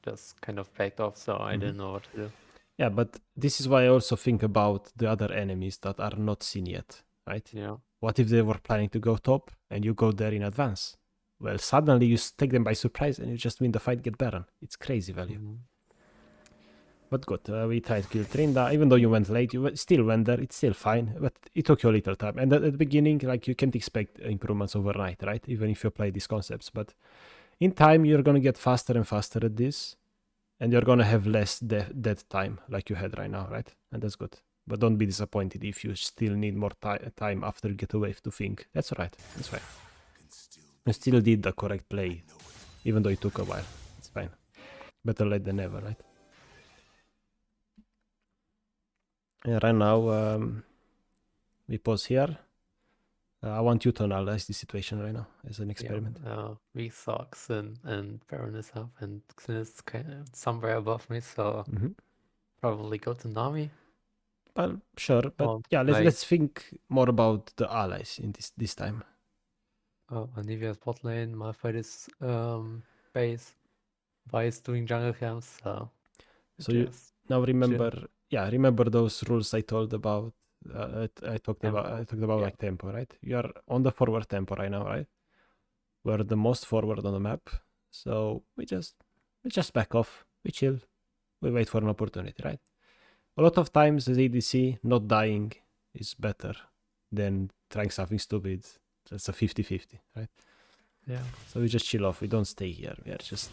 S2: just kind of backed off, so I didn't know what to do.
S1: Yeah, but this is why I also think about the other enemies that are not seen yet, right?
S2: Yeah.
S1: What if they were planning to go top and you go there in advance? Well, suddenly you take them by surprise and you just win the fight, get Baron. It's crazy value. But good, we tried to kill Trinda. Even though you went late, you still went there. It's still fine, but it took you a little time. And at the beginning, like you can't expect improvements overnight, right? Even if you apply these concepts. But in time, you're gonna get faster and faster at this, and you're gonna have less dead time like you had right now, right? And that's good. But don't be disappointed if you still need more time after you get a wave to think. That's alright. That's fine. You still did the correct play, even though it took a while. It's fine. Better late than never, right? Yeah, right now, we pause here. I want you to analyze the situation right now as an experiment.
S2: Yeah, we saw Xin and Baron is up, and Xin is kind of somewhere above me, so probably go to Nami.
S1: Well, sure, but
S2: Or
S1: yeah,
S2: like
S1: let's think more about the allies in this time.
S2: Anivia's bot lane, Malphite is base, Vi is doing jungle camps, so
S1: So you
S2: just
S1: now
S2: chill.
S1: remember those rules I told about. I talked
S2: Tempo.
S1: about
S2: Yeah.
S1: like tempo, right? You are on the forward tempo right now, right? We're the most forward on the map, so we just back off, we chill, we wait for an opportunity, right? A lot of times as ADC, not dying is better than trying something stupid. That's a 50-50, right?
S2: Yeah.
S1: So we just chill off. We don't stay here. We are just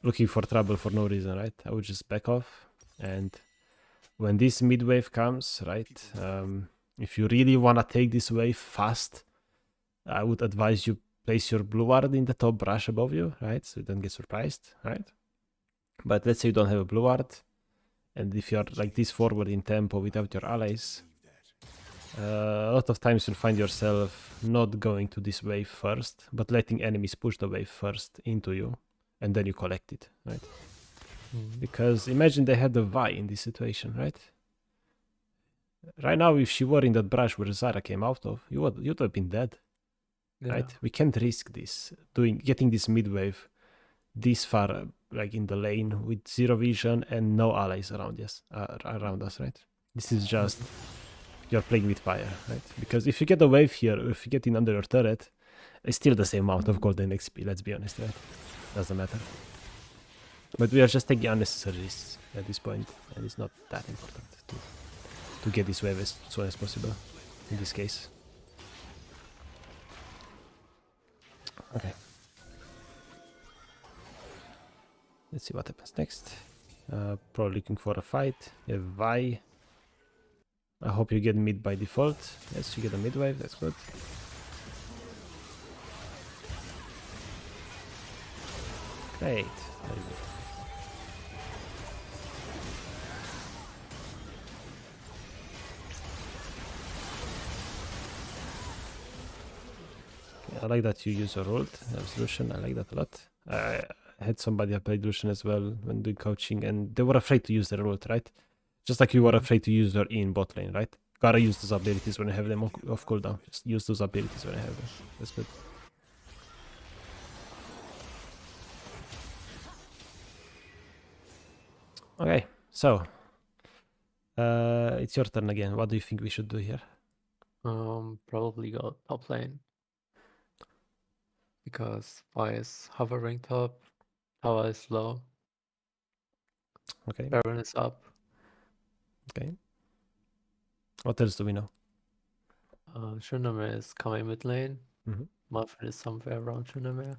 S1: looking for trouble for no reason, right? I would just back off. And when this mid wave comes, right? If you really want to take this wave fast, I would advise you place your blue ward in the top brush above you, right? So you don't get surprised, right? But let's say you don't have a blue ward, and if you're like this forward in tempo without your allies, a lot of times you'll find yourself not going to this wave first, but letting enemies push the wave first into you, and then you collect it, right? Because imagine they had the Vi in this situation, right? Right now, if she were in that brush where Zara came out of, you'd have been dead, right? We can't risk this, getting this mid wave this far, like in the lane with zero vision and no allies around us, right? This is just you're playing with fire, right? Because if you get a wave here, or if you get in under your turret, it's still the same amount of golden XP. Let's be honest, right? Doesn't matter. But we are just taking unnecessary risks at this point, and it's not that important to get this wave as soon as possible. In this case. Okay. Let's see what happens next. Probably looking for a fight. You have Vi. I hope you get mid by default. Yes, you get a mid wave. That's good. Great. Very good. Okay, I like that you use your ult as Lucian. I like that a lot. I had somebody who played Lucian as well when doing coaching, and they were afraid to use their ult, right? Just like you were afraid to use your E in bot lane, right? Gotta use those abilities when I have them off cooldown. Just use those abilities when I have them. That's good. Okay, so it's your turn again. What do you think we should do here?
S2: Probably go top lane. Because Vi is hovering top, tower is low,
S1: Okay,
S2: Baron is up.
S1: okay. What else do we know?
S2: Tryndamere is coming mid lane.
S1: Mhm.
S2: Malphite is somewhere around Tryndamere.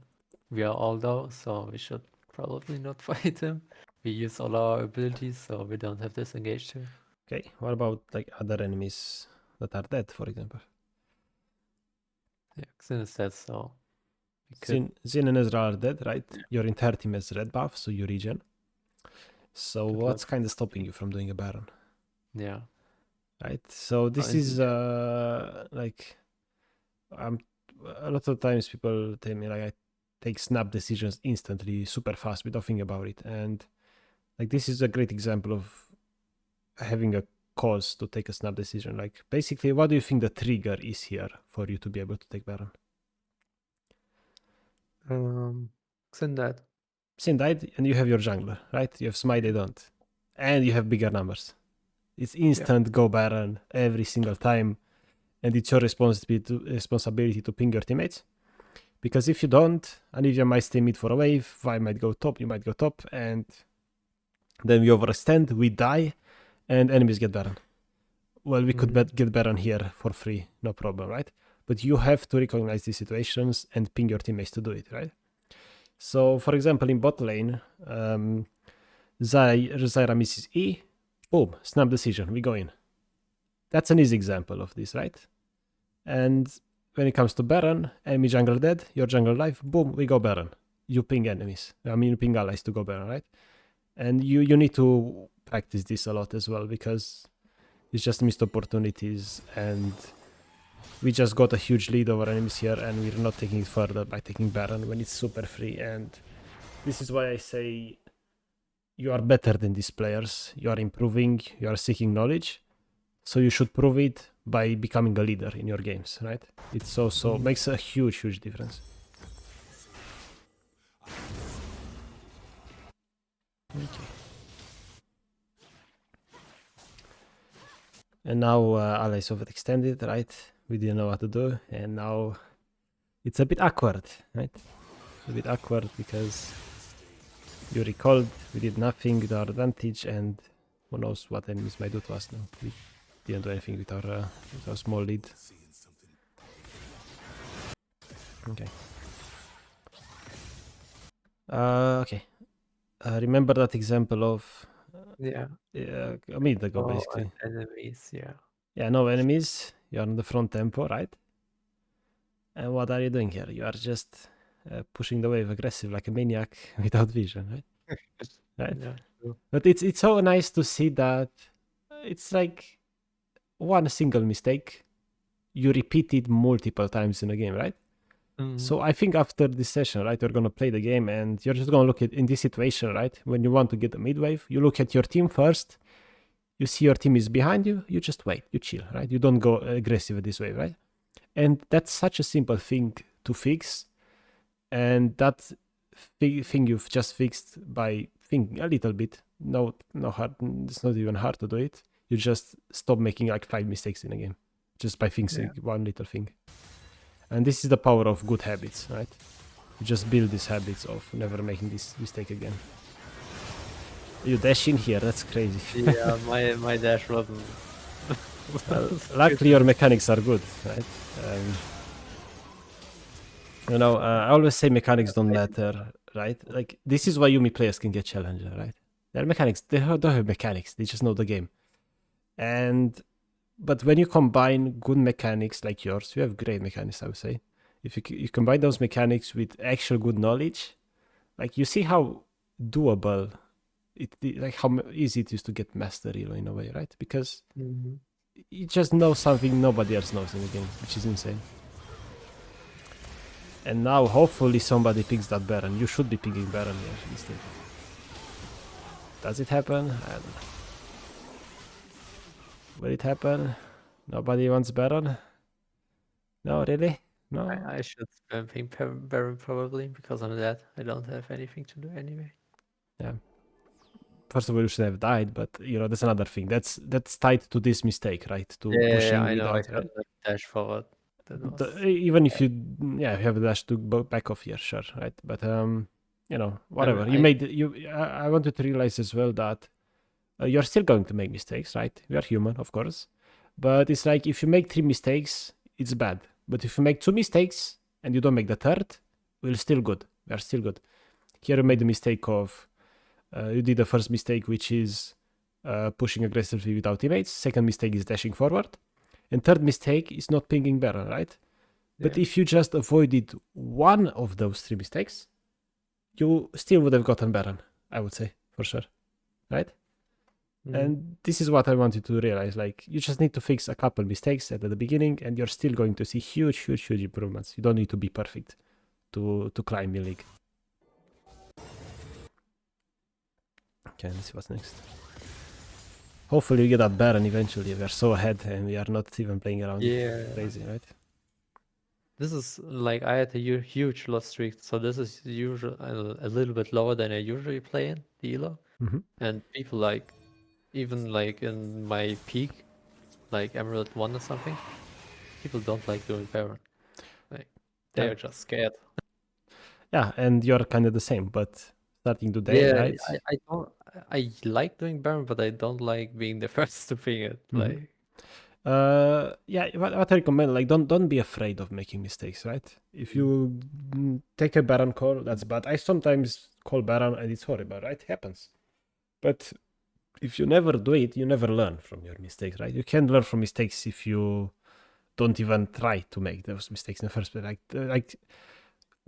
S2: We are all low, so we should probably not fight him. We use all our abilities, so we don't have disengaged here.
S1: Okay, what about like other enemies that are dead, for example?
S2: Yeah, Xin is dead, so we could.
S1: Xin and Ezra are dead, right? Your entire team has red buff, so you regen. So
S2: Good
S1: what's
S2: luck.
S1: kind of stopping you from doing a Baron?
S2: Yeah.
S1: right? So this is like a lot of times people tell me like I take snap decisions instantly, super fast without thinking about it, and like this is a great example of having a cause to take a snap decision. Like basically, what do you think the trigger is here for you to be able to take Baron?
S2: Xin that.
S1: Sin died, and you have your jungler, right? You have Smite, they don't, and you have bigger numbers. It's instant go Baron every single time, and it's your responsibility to ping your teammates. Because if you don't, Anivia might stay mid for a wave, Vi might go top, you might go top, and then we overextend, we die, and enemies get Baron. Well, we could get Baron here for free, no problem, right? But you have to recognize these situations and ping your teammates to do it, right? So, for example, in bot lane, Zyra misses E, boom, snap decision, we go in. That's an easy example of this, right? And when it comes to Baron, enemy jungle dead, your jungle life, boom, we go Baron. You ping enemies. I mean, you ping allies to go Baron, right? And you need to practice this a lot as well because it's just missed opportunities and we just got a huge lead over enemies here and we're not taking it further by taking Baron when it's super free. And this is why I say you are better than these players. You are improving, you are seeking knowledge. So you should prove it by becoming a leader in your games, right? It's also makes a huge difference. Okay. And now allies overextended, right? We didn't know what to do, and now it's a bit awkward, right? A bit awkward because you recalled, we did nothing with our advantage, and who knows what enemies might do to us now. We didn't do anything with our small lead. Okay. Okay. Remember that example of a minute ago, basically.
S2: Enemies,
S1: Yeah, no enemies. You're on the front tempo, right? And what are you doing here? You are just pushing the wave aggressive like a maniac without vision, right? Right.
S2: Yeah, true.
S1: But it's so nice to see that it's like one single mistake. You repeat it multiple times in a game, right? So I think after this session, right, you're gonna play the game and you're just gonna look at in this situation, right? When you want to get a mid wave, you look at your team first. You see your team is behind you. You just wait. You chill, right? You don't go aggressive at this wave, right? And that's such a simple thing to fix. And that thing you've just fixed by thinking a little bit. No hard. It's not even hard to do it. You just stop making like 5 mistakes in a game just by fixing one little thing. And this is the power of good habits, right? You just build these habits of never making this mistake again. You dash in here, that's crazy.
S2: Yeah, my dash wasn't.
S1: Luckily, your mechanics are good, right? I always say mechanics don't matter, right? Like, this is why Yumi players can get challenger, right? Their mechanics, they don't have mechanics, they just know the game. But when you combine good mechanics like yours, you have great mechanics, I would say. If you combine those mechanics with actual good knowledge, like you see how doable like how easy it is to get mastery in a way, right? Because you just know something nobody else knows in the game, which is insane. And now hopefully somebody picks that Baron. You should be picking Baron here instead. Does it happen? I don't know. Will it happen? Nobody wants Baron? No, really? No?
S2: I should spam ping Baron probably because I'm dead. I don't have anything to do anyway.
S1: Yeah. First of all, you should have died, but that's another thing. That's tied to this mistake, right? To pushing
S2: I know. I
S1: without,
S2: could dash forward.
S1: Even if you have a dash to back off here, sure, right? But whatever. I wanted to realize as well that you're still going to make mistakes, right? We are human, of course. But it's like if you make 3 mistakes, it's bad. But if you make 2 mistakes and you don't make the third, we're still good. We are still good. Here you made the mistake of you did the first mistake, which is pushing aggressively without teammates. Second mistake is dashing forward. And third mistake is not pinging Baron, right? But if you just avoided one of those 3 mistakes, you still would have gotten Baron, I would say, for sure. Right? And this is what I want you to realize. Like, you just need to fix a couple mistakes at the beginning, and you're still going to see huge improvements. You don't need to be perfect to climb in league. Okay, let's see what's next. Hopefully we get that Baron eventually. We are so ahead and we are not even playing around.
S2: Yeah.
S1: Crazy, right?
S2: This is like I had a huge loss streak, so this is usually a little bit lower than I usually play in the elo. And people like, even like in my peak, like Emerald 1 or something, people don't like doing Baron. Like they
S1: Yeah.
S2: are just scared.
S1: Yeah, and you're kind of the same, but starting today,
S2: Yeah,
S1: right?
S2: I don't. I like doing Baron, but I don't like being the first to pick it. Like,
S1: Yeah, what I recommend, like, don't be afraid of making mistakes, right? If you take a Baron call, that's bad. I sometimes call Baron and it's horrible, right? Happens. But if you never do it, you never learn from your mistakes, right? You can't learn from mistakes if you don't even try to make those mistakes in the first place. Like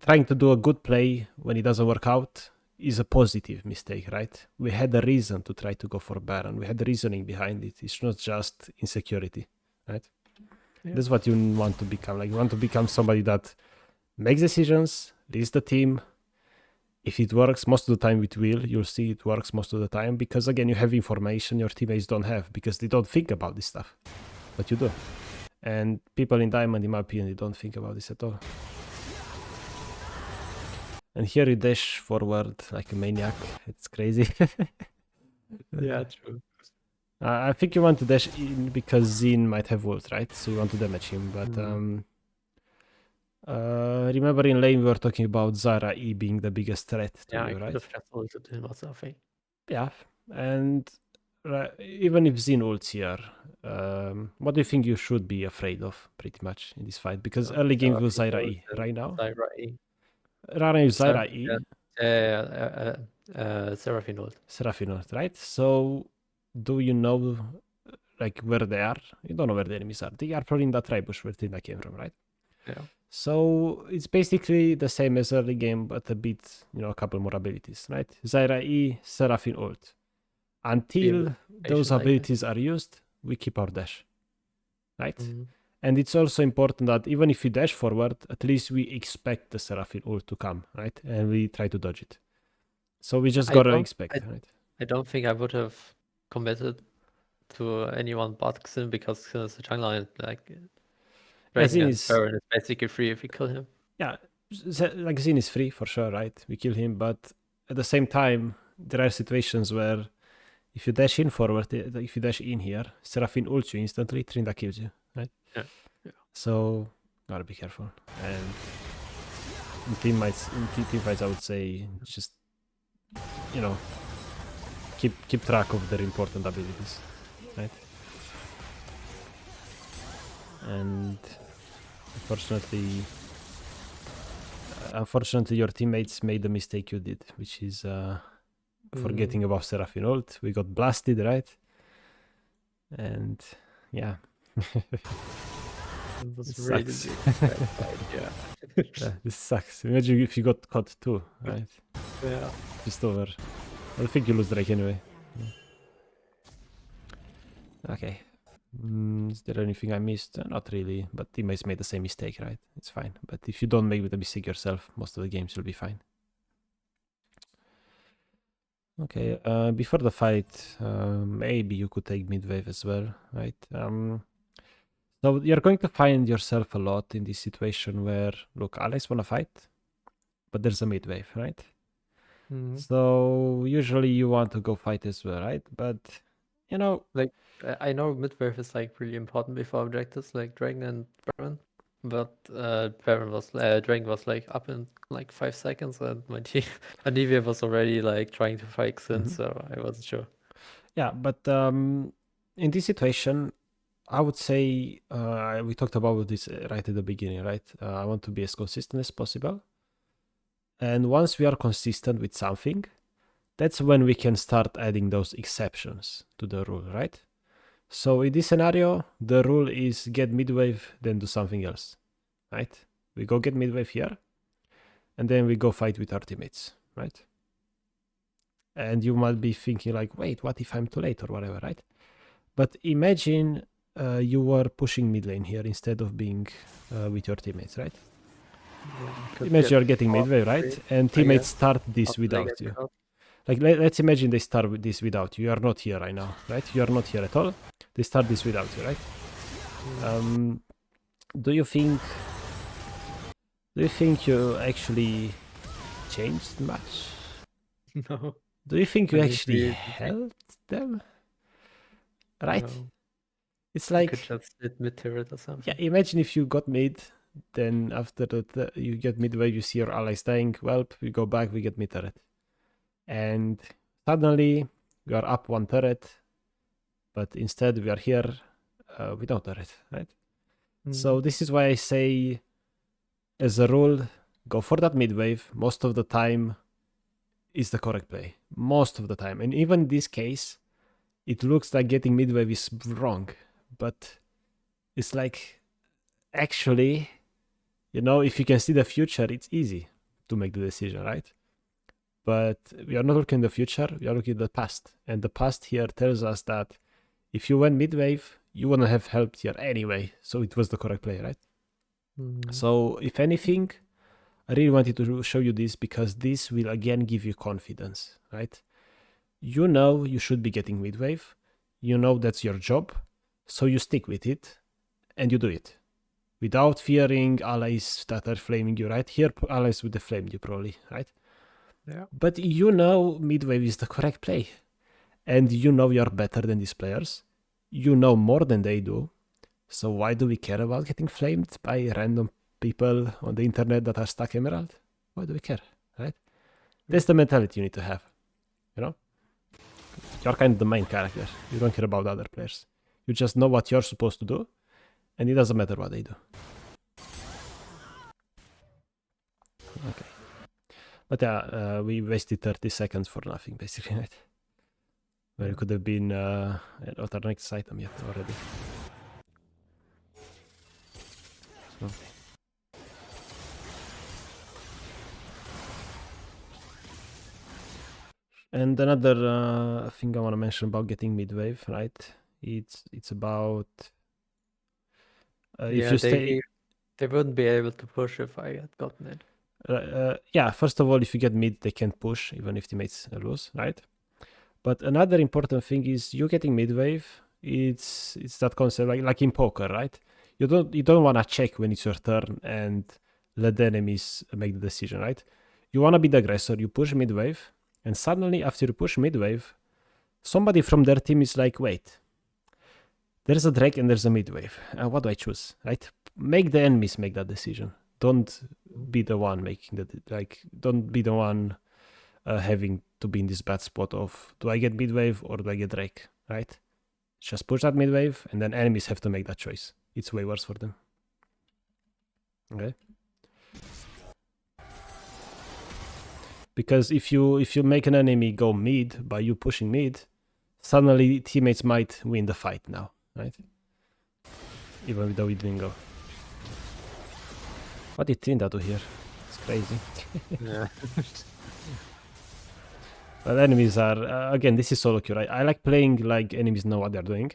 S1: trying to do a good play when it doesn't work out is a positive mistake, right? We had a reason to try to go for Baron. We had the reasoning behind it. It's not just insecurity, right?
S2: yeah.
S1: That's what you want to become. Like, you want to become somebody that makes decisions, leads the team. If it works, most of the time it will. You'll see it works most of the time because, again, you have information your teammates don't have because they don't think about this stuff, but you do. And people in Diamond, in my opinion, they don't think about this at all. And here you dash forward like a maniac. It's crazy.
S2: Yeah, true.
S1: I think you want to dash in because Zin might have ult, right? So you want to damage him. But remember in lane we were talking about Zara E being the biggest threat to
S2: Yeah, I
S1: you,
S2: could
S1: right?
S2: have just ulted him or something.
S1: Yeah. And even if Zin ults here, what do you think you should be afraid of pretty much in this fight? Because early game was Zyra E right now.
S2: Zyra E.
S1: Rana is Zyra E.
S2: Seraphine ult.
S1: Seraphine ult, right? So do you know like where they are? You don't know where the enemies are. They are probably in that tribush where Tina came from, right?
S2: Yeah.
S1: So it's basically the same as early game, but a bit, a couple more abilities, right? Zyra E, Seraphine ult. Until those abilities are used, we keep our dash, right? And it's also important that even if you dash forward, at least we expect the Seraphine ult to come, right? And we try to dodge it. So we just gotta expect, right?
S2: I don't think I would have committed to anyone but Xin because Xin is a jungler and like Dragon and Baron is basically free if you kill him.
S1: Yeah, like Xin is free for sure, right? We kill him, but at the same time, there are situations where if you dash in forward, if you dash in here, Seraphine ults you instantly, Trinda kills you, right?
S2: Yeah.
S1: So gotta be careful. And in team fights, I would say just keep track of their important abilities, right? And unfortunately, your teammates made the mistake you did, which is forgetting about Seraphine ult. We got blasted, right? And yeah.
S2: This
S1: sucks.
S2: Yeah.
S1: Yeah, this sucks. Imagine if you got caught too, right?
S2: Yeah.
S1: Just over. I think you lose Drake anyway. Okay. Is there anything I missed? Not really, but teammates made the same mistake, right? It's fine. But if you don't make the mistake yourself, most of the games will be fine. Okay, before the fight, maybe you could take mid wave as well, right? So you're going to find yourself a lot in this situation where, look, Alex wanna fight, but there's a mid wave, right? So usually you want to go fight as well, right? But
S2: like I know mid wave is like really important before objectives like Dragon and Baron, but Dragon was like up in like 5 seconds, and my team Anivia was already like trying to fight Xin, so I wasn't sure.
S1: Yeah, but in this situation, I would say we talked about this right at the beginning, right? I want to be as consistent as possible. And once we are consistent with something, that's when we can start adding those exceptions to the rule, right? So in this scenario, the rule is get mid-wave, then do something else, right? We go get mid-wave here, and then we go fight with our teammates, right? And you might be thinking like, wait, what if I'm too late or whatever, right? But imagine you were pushing mid lane here instead of being with your teammates, right? Imagine you're getting mid wave, right? And teammates start this without you. Like, let's imagine they start with this without you. You are not here right now, right? You are not here at all. They start this without you, right? Do you think you actually changed much?
S2: No.
S1: Do you think you
S2: I mean,
S1: actually
S2: we
S1: helped them? Right?
S2: no.
S1: It's
S2: You could
S1: like,
S2: just hit mid turret or something.
S1: yeah, imagine if you got mid, then after that you get mid wave, you see your allies dying. Well, we go back, we get mid turret. And suddenly we are up one turret, but instead we are here without turret, right? So this is why I say, as a rule, go for that mid wave. Most of the time is the correct play. Most of the time. And even in this case, it looks like getting mid wave is wrong. But it's like, actually, you know, if you can see the future, it's easy to make the decision, right? But we are not looking at the future, we are looking at the past. And the past here tells us that if you went mid wave, you wouldn't have helped here anyway. So it was the correct play, right? So if anything, I really wanted to show you this because this will again give you confidence, right? You know you should be getting mid wave. You know that's your job. So you stick with it and you do it without fearing allies that are flaming you, right? Here, allies would have flamed you probably, right?
S2: Yeah.
S1: But you know mid wave is the correct play. And you know you're better than these players. You know more than they do. So why do we care about getting flamed by random people on the internet that are stuck Emerald? Why do we care, right? That's the mentality you need to have, you know? You're kind of the main character. You don't care about other players. You just know what you're supposed to do, and it doesn't matter what they do. Okay. But yeah, we wasted 30 seconds for nothing, basically, right? Where it could have been an alternate item yet already. So. And another thing I want to mention about getting mid wave, right? It's about if you stay.
S2: They wouldn't be able to push if I had gotten it.
S1: Yeah, first of all, if you get mid, they can't push even if teammates lose, right? But another important thing is you getting mid wave. It's that concept like in poker, right? You don't want to check when it's your turn and let the enemies make the decision, right? You want to be the aggressor. You push mid wave, and suddenly after you push mid wave, somebody from their team is like, wait, there's a Drake and there's a mid wave. What do I choose, right? Make the enemies make that decision. Don't be the one making that. Don't be the one having to be in this bad spot of, do I get mid wave or do I get Drake, right? Just push that mid wave, and then enemies have to make that choice. It's way worse for them. Okay. Because if you make an enemy go mid by you pushing mid, suddenly teammates might win the fight now, right? Even though it didn't go. What did Trinda do here? It's crazy.
S2: Yeah.
S1: But enemies are, again, this is solo queue, right? I like playing like enemies know what they're doing.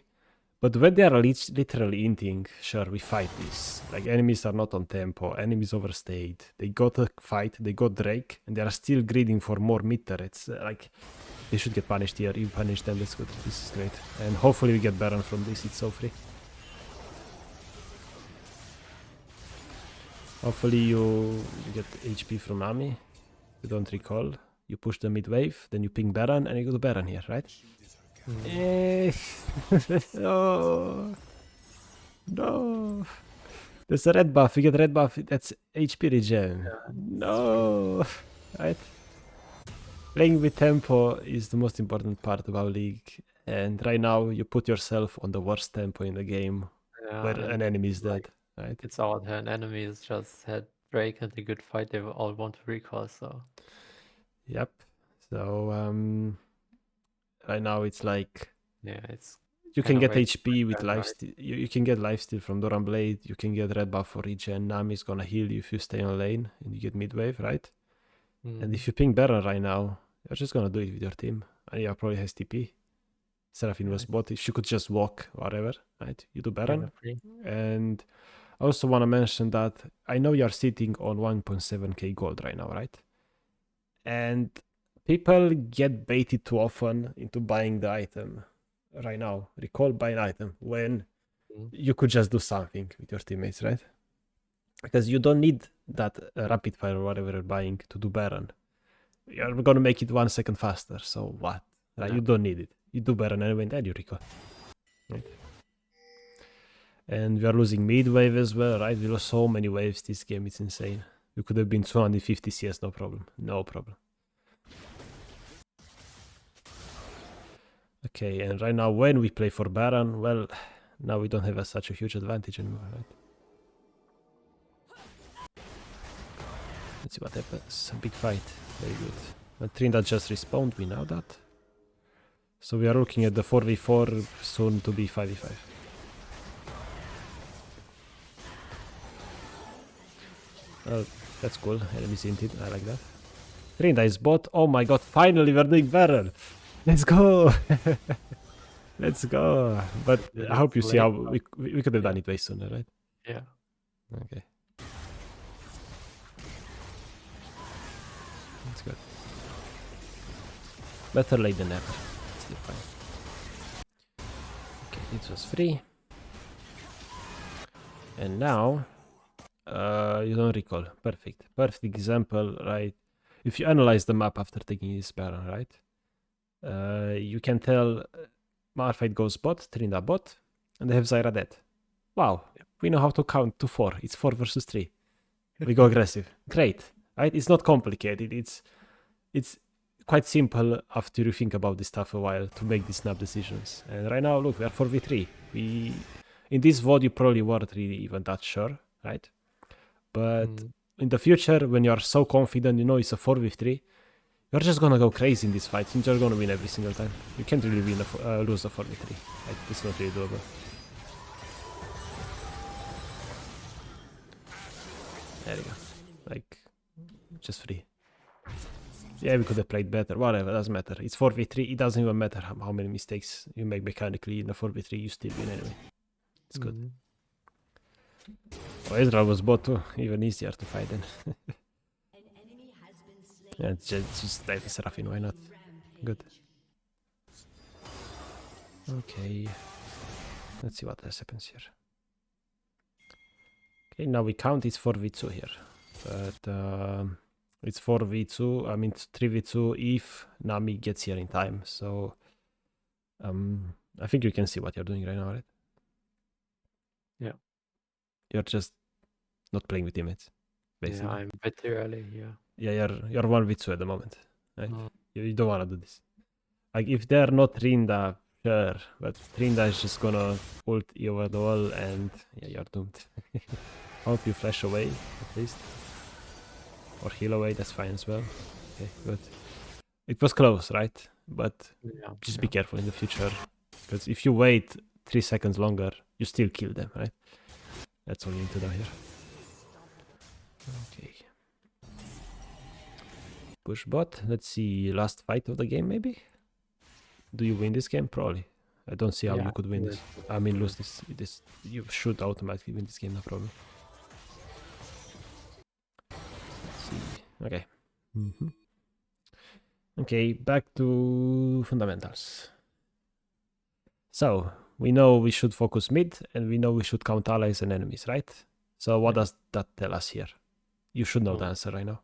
S1: But when they are literally inting, sure, we fight this. Like, enemies are not on tempo, enemies overstayed. They got a fight, they got Drake, and they are still greeding for more mid turrets. Like, they should get punished here. You punish them, that's good. This is great. And hopefully we get Baron from this, it's so free. Hopefully you get HP from Ami. You don't recall. You push the mid wave, then you ping Baron, and you go to Baron here, right? No. No. There's a red buff. You get red buff. That's HP regen.
S2: Yeah,
S1: no. Right? Playing with tempo is the most important part of our league. And right now, you put yourself on the worst tempo in the game where an enemy is dead. Right?
S2: It's our turn. Enemies just had Drake and a good fight. They all want to recall, so.
S1: Yep. So, right now it's like,
S2: yeah, it's
S1: you can get
S2: waste
S1: HP with
S2: turn, right?
S1: lifesteal. You can get lifesteal from Doran Blade. You can get red buff for regen. Nami's gonna heal you if you stay on lane and you get mid wave, right? And if you ping Baron right now, You're just gonna do it with your team. And yeah, probably has TP. Seraphine was bot. She could just walk, whatever, right? You do Baron. And I also want to mention that I know you're sitting on 1.7k gold right now, right? And people get baited too often into buying the item right now. Recall buying item when you could just do something with your teammates, right? Because you don't need that rapid fire or whatever you're buying to do Baron. You're gonna make it 1 second faster, so what? Right? You don't need it. You do Baron anyway, and then you recall. Right? And we are losing mid wave as well, right? We lost so many waves this game, it's insane. We could have been 250 CS, no problem. No problem. Okay, and right now when we play for Baron, well, now we don't have such a huge advantage anymore, right? Let's see what happens. A big fight. Very good. And Trinidad just respawned, we know that. So we are looking at the 4v4, soon to be 5v5. That's cool. Enemies hinted. I like that. Trinidad is bot. Oh my god, finally we're doing Baron! Let's go! Let's go! But I hope you see how we could have done it way sooner, right?
S2: Yeah.
S1: Okay. That's good. Better late than never. Still fine. Okay, this was free. And now, you don't recall. Perfect. Perfect example, right? If you analyze the map after taking this Baron, right? You can tell Malphite goes bot, Trinda bot, and they have Zyra dead. Wow, we know how to count to 4. It's 4 versus 3. We go aggressive. Great, right? It's not complicated. It's quite simple after you think about this stuff a while to make these snap decisions. And right now, look, we are 4v3. In this VOD, you probably weren't really even that sure, right? But in the future, when you are so confident, you know it's a 4v3, you're just gonna go crazy in this fight. You're just gonna win every single time. You can't really lose a 4v3. Like, it's not really doable. There you go. Like, just free. Yeah, we could have played better. Whatever, doesn't matter. It's 4v3. It doesn't even matter how many mistakes you make mechanically in a 4v3. You still win anyway. It's good. Oh, Ezra was bot too. Even easier to fight then. Yeah, just like Seraphine, why not? Good. Okay. Let's see what else happens here. Okay, now we count it's 4v2 here. But it's 4v2, I mean 3v2 if Nami gets here in time. So I think you can see what you're doing right now, right?
S2: Yeah.
S1: You're just not playing with teammates, basically.
S2: Yeah, I'm a bit too early, yeah.
S1: Yeah, you're 1v2 at the moment, right? You don't want to do this. Like, if they're not Trinda, sure, but Trinda is just gonna ult you over the wall and yeah, you're doomed. I hope you flash away, at least. Or heal away, that's fine as well. Okay, good. It was close, right? But just be careful in the future. Because if you wait 3 seconds longer, you still kill them, right? That's all you need to do here. Okay. Push bot. Let's see, last fight of the game, maybe? Do you win this game? Probably. I don't see how you could win this. I mean, lose this. You should automatically win this game, no problem. Let's see. Okay. Okay, back to fundamentals. So, we know we should focus mid, and we know we should count allies and enemies, right? So what does that tell us here? You should know the answer right now.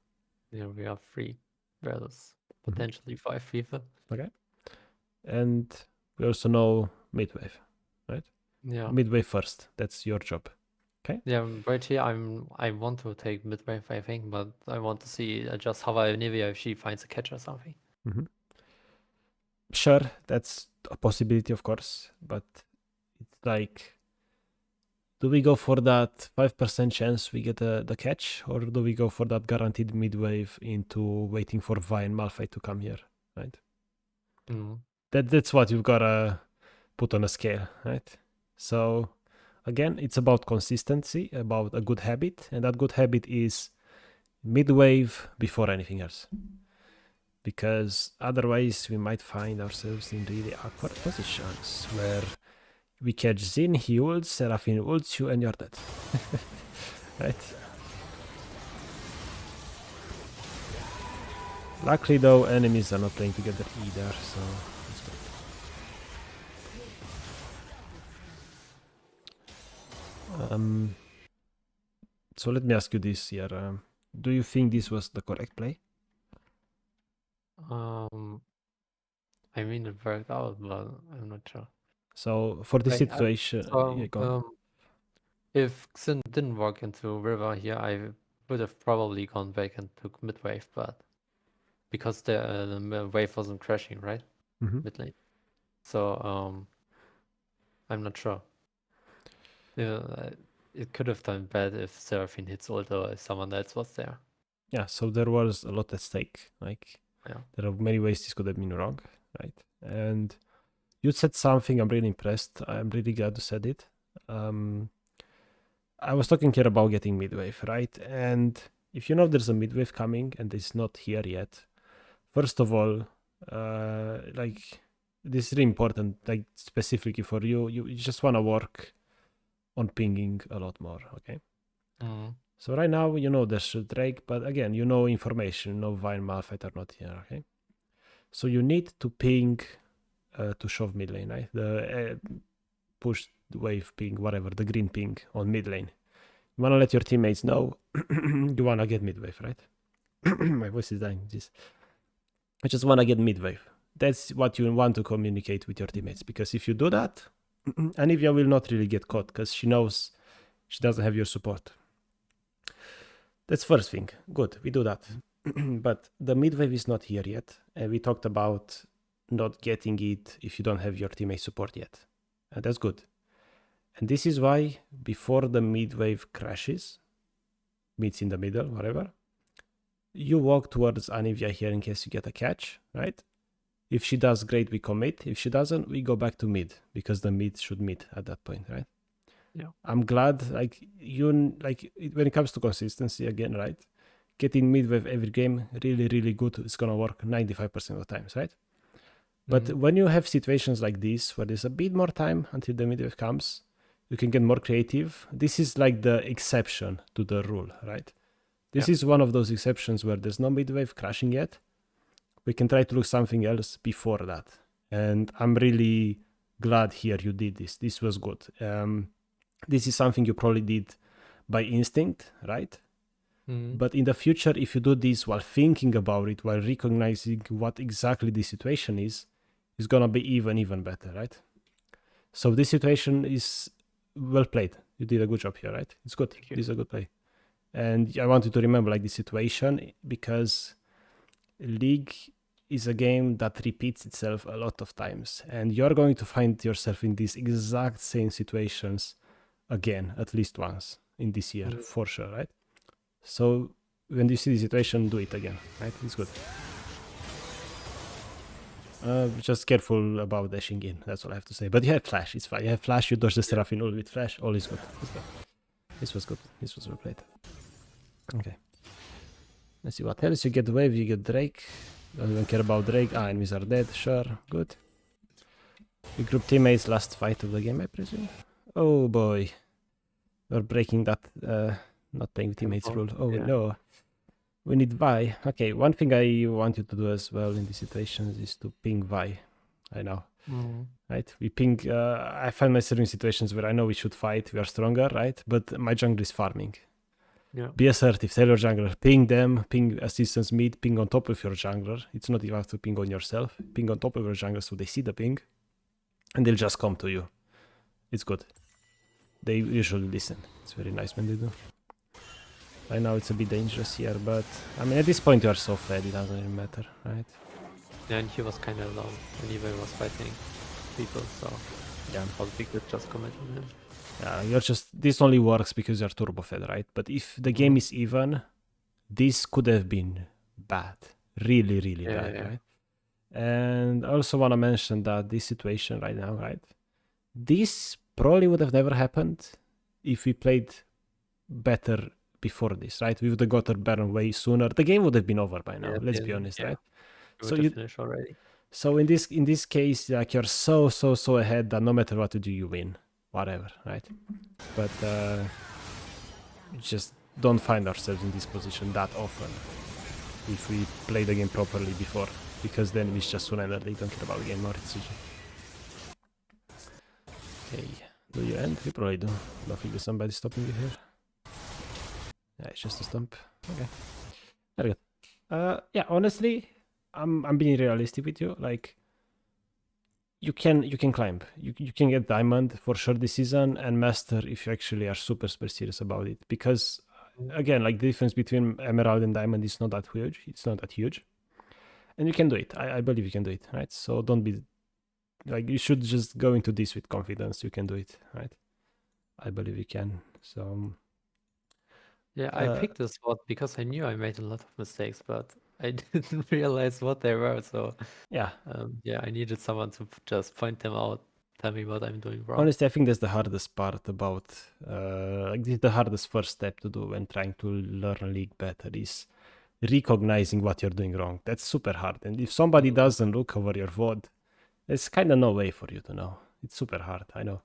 S2: Yeah, we are 3 versus potentially 5 FIFA.
S1: Okay. And we also know mid wave, right?
S2: Yeah.
S1: Mid wave first. That's your job. Okay.
S2: Yeah, right here I want to take mid wave, I think, but I want to see just how Nivea if she finds a catch or something.
S1: Sure, that's a possibility, of course, but it's like, do we go for that 5% chance we get the catch, or do we go for that guaranteed mid wave into waiting for Vi and Malphite to come here, right? That's what you've gotta put on a scale, right? So again, it's about consistency, about a good habit, and that good habit is mid wave before anything else. because otherwise we might find ourselves in really awkward positions where we catch Zin, he ults, Seraphine ults you, and you're dead. Right? Luckily though, enemies are not playing together either, so it's good. So let me ask you this here. Do you think this was the correct play?
S2: I mean, it worked out, but I'm not sure.
S1: So for this
S2: Like,
S1: situation, yeah, go on.
S2: if Xin didn't walk into river here, I would have probably gone back and took mid wave, but because the wave wasn't crashing, right?
S1: Mhm.
S2: Mid lane. So I'm not sure. Yeah, it could have done bad if Seraphine hits ult or if someone else was there.
S1: Yeah, so there was a lot at stake. Like,
S2: Yeah.
S1: there are many ways this could have been wrong, right? And you said something. I'm really impressed. I'm really glad you said it. I was talking here about getting midwave, right? And if you know there's a midwave coming and it's not here yet, first of all, like this is really important, like specifically for you, you just want to work on pinging a lot more, okay? So right now, you know there's a Drake, but again, you know information, no Vine, Malphite are not here, okay? So you need to ping to shove mid lane, right? The push wave ping, whatever, the green ping on mid lane. You want to let your teammates know you want to get mid wave, right? My voice is dying. I just want to get mid wave. That's what you want to communicate with your teammates, because if you do that, Anivia will not really get caught because she knows she doesn't have your support. That's first thing. Good, we do that. But the mid wave is not here yet. And we talked about not getting it if you don't have your teammate support yet. And that's good. And this is why before the mid wave crashes, meets in the middle, whatever, you walk towards Anivia here in case you get a catch, right? If she does, great, we commit. If she doesn't, we go back to mid, because the mid should meet at that point, right?
S2: Yeah.
S1: I'm glad, like, when it comes to consistency again, right? Getting mid wave every game, really, really good. It's gonna work 95% of the times, right? But when you have situations like this, where there's a bit more time until the mid wave comes, you can get more creative. This is like the exception to the rule, right? This is one of those exceptions where there's no mid wave crashing yet. We can try to look something else before that. And I'm really glad here you did this. This was good. This is something you probably did by instinct, right? But in the future, if you do this while thinking about it, while recognizing what exactly the situation is, it's gonna be even better, right? So this situation is well played. You did a good job here, right? It's good. This is a good play. And I want you to remember like this situation, because League is a game that repeats itself a lot of times, and you're going to find yourself in these exact same situations again at least once in this year, for sure, right? So when you see the situation, do it again, right? It's good. Just careful about dashing in, that's all I have to say. But you have flash, it's fine. You have flash, you dodge the Seraphine all with flash, all is good. This was good. This was well played. Okay. Let's see what else. You get wave, you get Drake. Don't even care about Drake. Ah, enemies are dead. Sure, good. We group teammates, last fight of the game, I presume. Oh boy. We're breaking that not playing with teammates rule. Oh no. We need Vi. Okay, one thing I want you to do as well in these situations is to ping Vi. I know. Right? We ping. I find myself in situations where I know we should fight, we are stronger, right? But my jungler is farming.
S2: Yeah.
S1: Be assertive, tell your jungler, ping them, ping assistance mid, ping on top of your jungler. It's not you have to ping on yourself, ping on top of your jungler so they see the ping and they'll just come to you. It's good. They usually listen. It's very nice when they do. I know it's a bit dangerous here, but I mean at this point you are so fed, it doesn't even matter, right?
S2: Yeah, and he was kind of alone when he was fighting people, so
S1: yeah,
S2: probably could just commit on him.
S1: Yeah, you're just, this only works because you're turbo fed, right? But if the game is even, this could have been bad, really bad, right? And I also want to mention that this situation right now, right? This probably would have never happened if we played better before this, right? We would have got our Baron way sooner. The game would have been over by now, let's be honest, right?
S2: with the finish already.
S1: So in this case, like you're so ahead that no matter what you do, you win, whatever, right? But just don't find ourselves in this position that often if we play the game properly before, because then it's just surrender. They don't care about the game or decision. Okay, do you end? We probably do. Don't think there's somebody stopping you here. Yeah, it's just a stump. Okay, very good. Yeah, honestly, I'm being realistic with you. Like, you can climb. You can get diamond for sure this season and master if you actually are super serious about it. Because again, like the difference between emerald and diamond is not that huge. It's not that huge, and you can do it. I believe you can do it, right? So don't be like, you should just go into this with confidence. You can do it, right? I believe you can. So
S2: yeah, I picked this spot because I knew I made a lot of mistakes, but I didn't realize what they were. So
S1: yeah,
S2: yeah, I needed someone to just point them out, tell me what I'm doing wrong.
S1: honestly, I think that's the hardest part about like this is the hardest first step to do when trying to learn League better is recognizing what you're doing wrong. That's super hard. And if somebody doesn't look over your VOD, there's kind of no way for you to know. It's super hard, I know.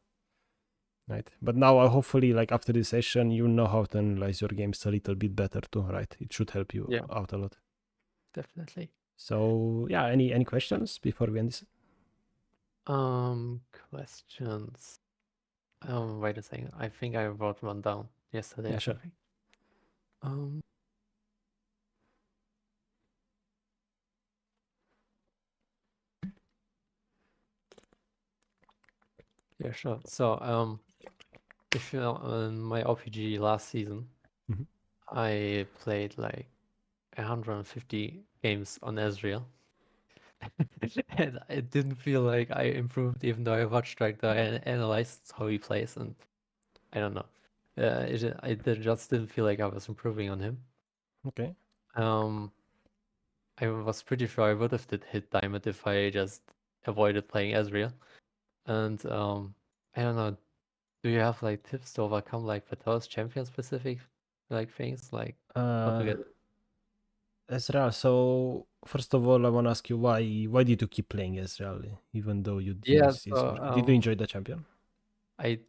S1: Right? But now, hopefully, like after this session, you know how to analyze your games a little bit better too, right? It should help you
S2: Yeah,
S1: out a lot.
S2: definitely.
S1: So yeah, any questions before we end this?
S2: Questions. Wait a second. I think I wrote one down yesterday
S1: Yeah,
S2: or
S1: sure.
S2: something. Um, yeah, sure. So, if you know, in my RPG last season,
S1: Mhm.
S2: I played like 150 games on Ezreal. And I didn't feel like I improved, even though I watched like analyzed how he plays, and I don't know. Just didn't feel like I was improving on him.
S1: Okay.
S2: Um, I was pretty sure I would have did hit Diamond if I just avoided playing Ezreal. And I don't know. Do you have like tips to overcome like the those champion specific like things, like how to
S1: Uh,
S2: get?
S1: Ezreal. So first of all, I want to ask you why did you keep playing Ezreal even though you didn't
S2: Yeah,
S1: see his
S2: so
S1: work? Did you enjoy the champion?
S2: I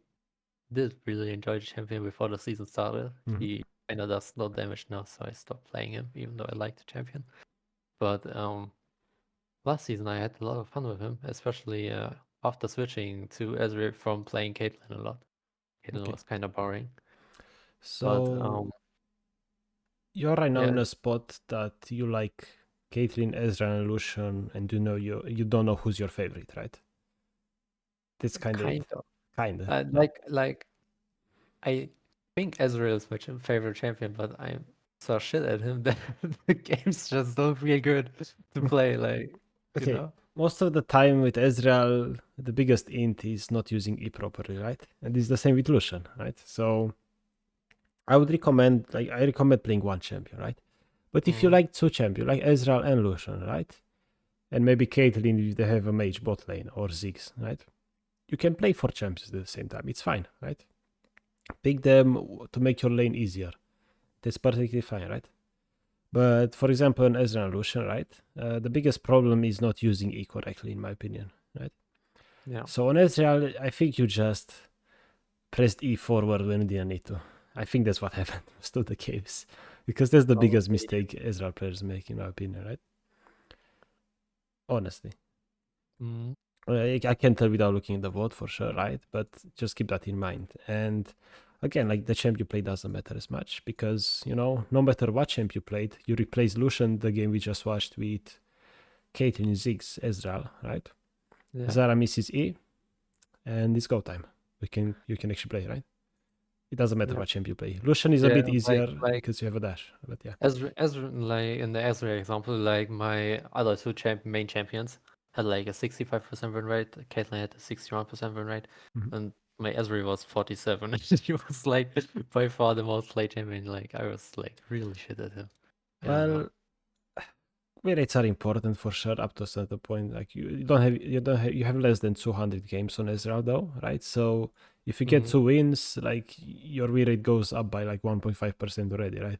S2: did really enjoy the champion before the season started.
S1: Mhm.
S2: He kinda does no damage now, so I stopped playing him, even though I like the champion. But last season I had a lot of fun with him, especially after switching to Ezreal from playing Caitlyn a lot. Caitlyn
S1: Okay.
S2: was kind of boring, but
S1: So you're right now
S2: yeah,
S1: in a spot that you like Caitlyn, Ezreal, and Lucian, and you don't know who's your favorite, right? That's kind of it.
S2: kind of.
S1: Kinda.
S2: Like I think Ezreal is my favorite champion, but I'm so shit at him that the games just don't feel good to play. Like, you
S1: Okay.
S2: know?
S1: Most of the time with Ezreal, the biggest int is not using E properly, right? And it's the same with Lucian, right? So I recommend playing one champion, right? But if you
S2: Mm,
S1: like two champions, like Ezreal and Lucian, right? And maybe Caitlyn if they have a mage bot lane or Ziggs, right? You can play four champions at the same time. It's fine, right? Pick them to make your lane easier. That's perfectly fine, right? But for example, in Ezreal and Lucian, right? The biggest problem is not using E correctly, in my opinion, right?
S2: yeah,
S1: So on Ezreal, I think you just pressed E forward when you didn't need to. I think that's what happened most of the games. Because that's the biggest
S2: probably.
S1: mistake Ezreal players make, in my opinion, right? Honestly.
S2: Mm,
S1: I can tell without looking at the vote for sure, right? But just keep that in mind. And again, like the champ you play doesn't matter as much because, no matter what champ you played, you replace Lucian, the game we just watched, with Caitlyn, Ziggs, Ezreal, right?
S2: yeah,
S1: Zara misses E, and it's go time. You can actually play, right? It doesn't matter
S2: yeah,
S1: what champ you play. Lucian is a
S2: yeah.
S1: bit
S2: Like
S1: easier
S2: like
S1: because you have a dash, but yeah.
S2: Ezreal, like in the Ezreal example, like my other two main champions had like a 65% win rate. Caitlyn had a 61% win rate,
S1: Mhm.
S2: and my Ezreal was 47. And he was like by far the most played champion. Like I was like really shit at him. I don't know.
S1: Well, rates are important for sure up to a certain point. Like you have less than 200 games on Ezreal though, right? So if you get
S2: Hmm.
S1: two wins, like your win rate goes up by like 1.5% already, right?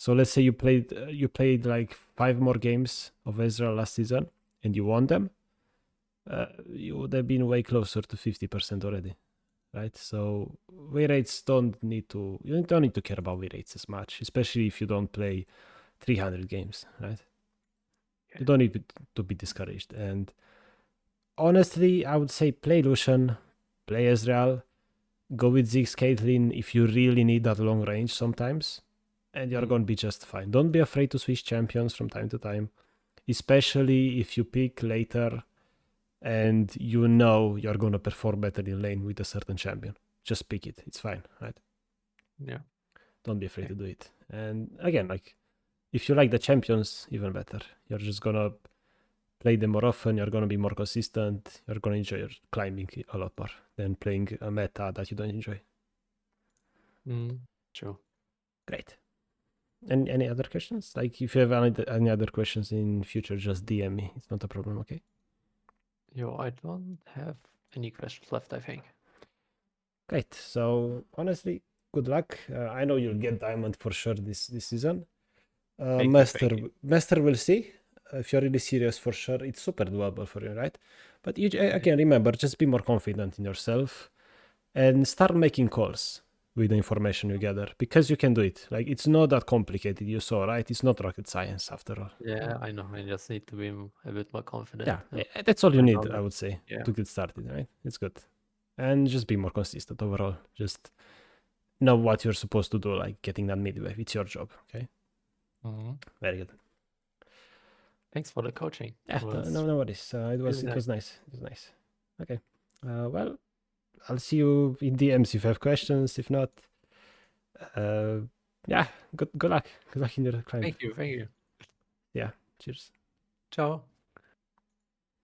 S1: So let's say you played like 5 more games of Ezreal last season and you won them. You would have been way closer to 50% already, right? So win rates you don't need to care about win rates as much, especially if you don't play 300 games, right?
S2: Yeah.
S1: You don't need to be discouraged. And honestly, I would say play Lucian, play Ezreal, go with Ziggs Caitlyn if you really need that long range sometimes, and you're going to be just fine. Don't be afraid to switch champions from time to time, especially if you pick later and you know you're going to perform better in lane with a certain champion. Just pick it. It's fine, right?
S2: Yeah.
S1: Don't be afraid to do it. And again, like if you like the champions, even better. You're just going to play them more often, you're going to be more consistent, you're going to enjoy your climbing a lot more than playing a meta that you don't enjoy.
S2: True.
S1: Great. Any other questions? Like if you have any other questions in future, just DM me. It's not a problem, okay?
S2: Yo, I don't have any questions left, I think.
S1: Great. So honestly, good luck. I know you'll get diamond for sure this season. Master will see. If you're really serious, for sure, it's super doable for you, right? But again, remember, just be more confident in yourself and start making calls with the information you gather because you can do it. Like it's not that complicated. You saw, right? It's not rocket science after all.
S2: Yeah, I know. I just need to be a bit more confident.
S1: Yeah, that's all you
S2: my
S1: need,
S2: knowledge.
S1: I would say,
S2: Yeah.
S1: to get started, right? It's good. And just be more consistent overall. Just know what you're supposed to do, like getting that midway. It's your job, okay? Very good.
S2: Thanks for the coaching.
S1: Yeah, no worries. It was nice. It was nice. Okay. Well, I'll see you in DMs if you have questions. If not, yeah, good luck. Good luck in your climb.
S2: Thank you.
S1: Yeah, cheers.
S2: Ciao.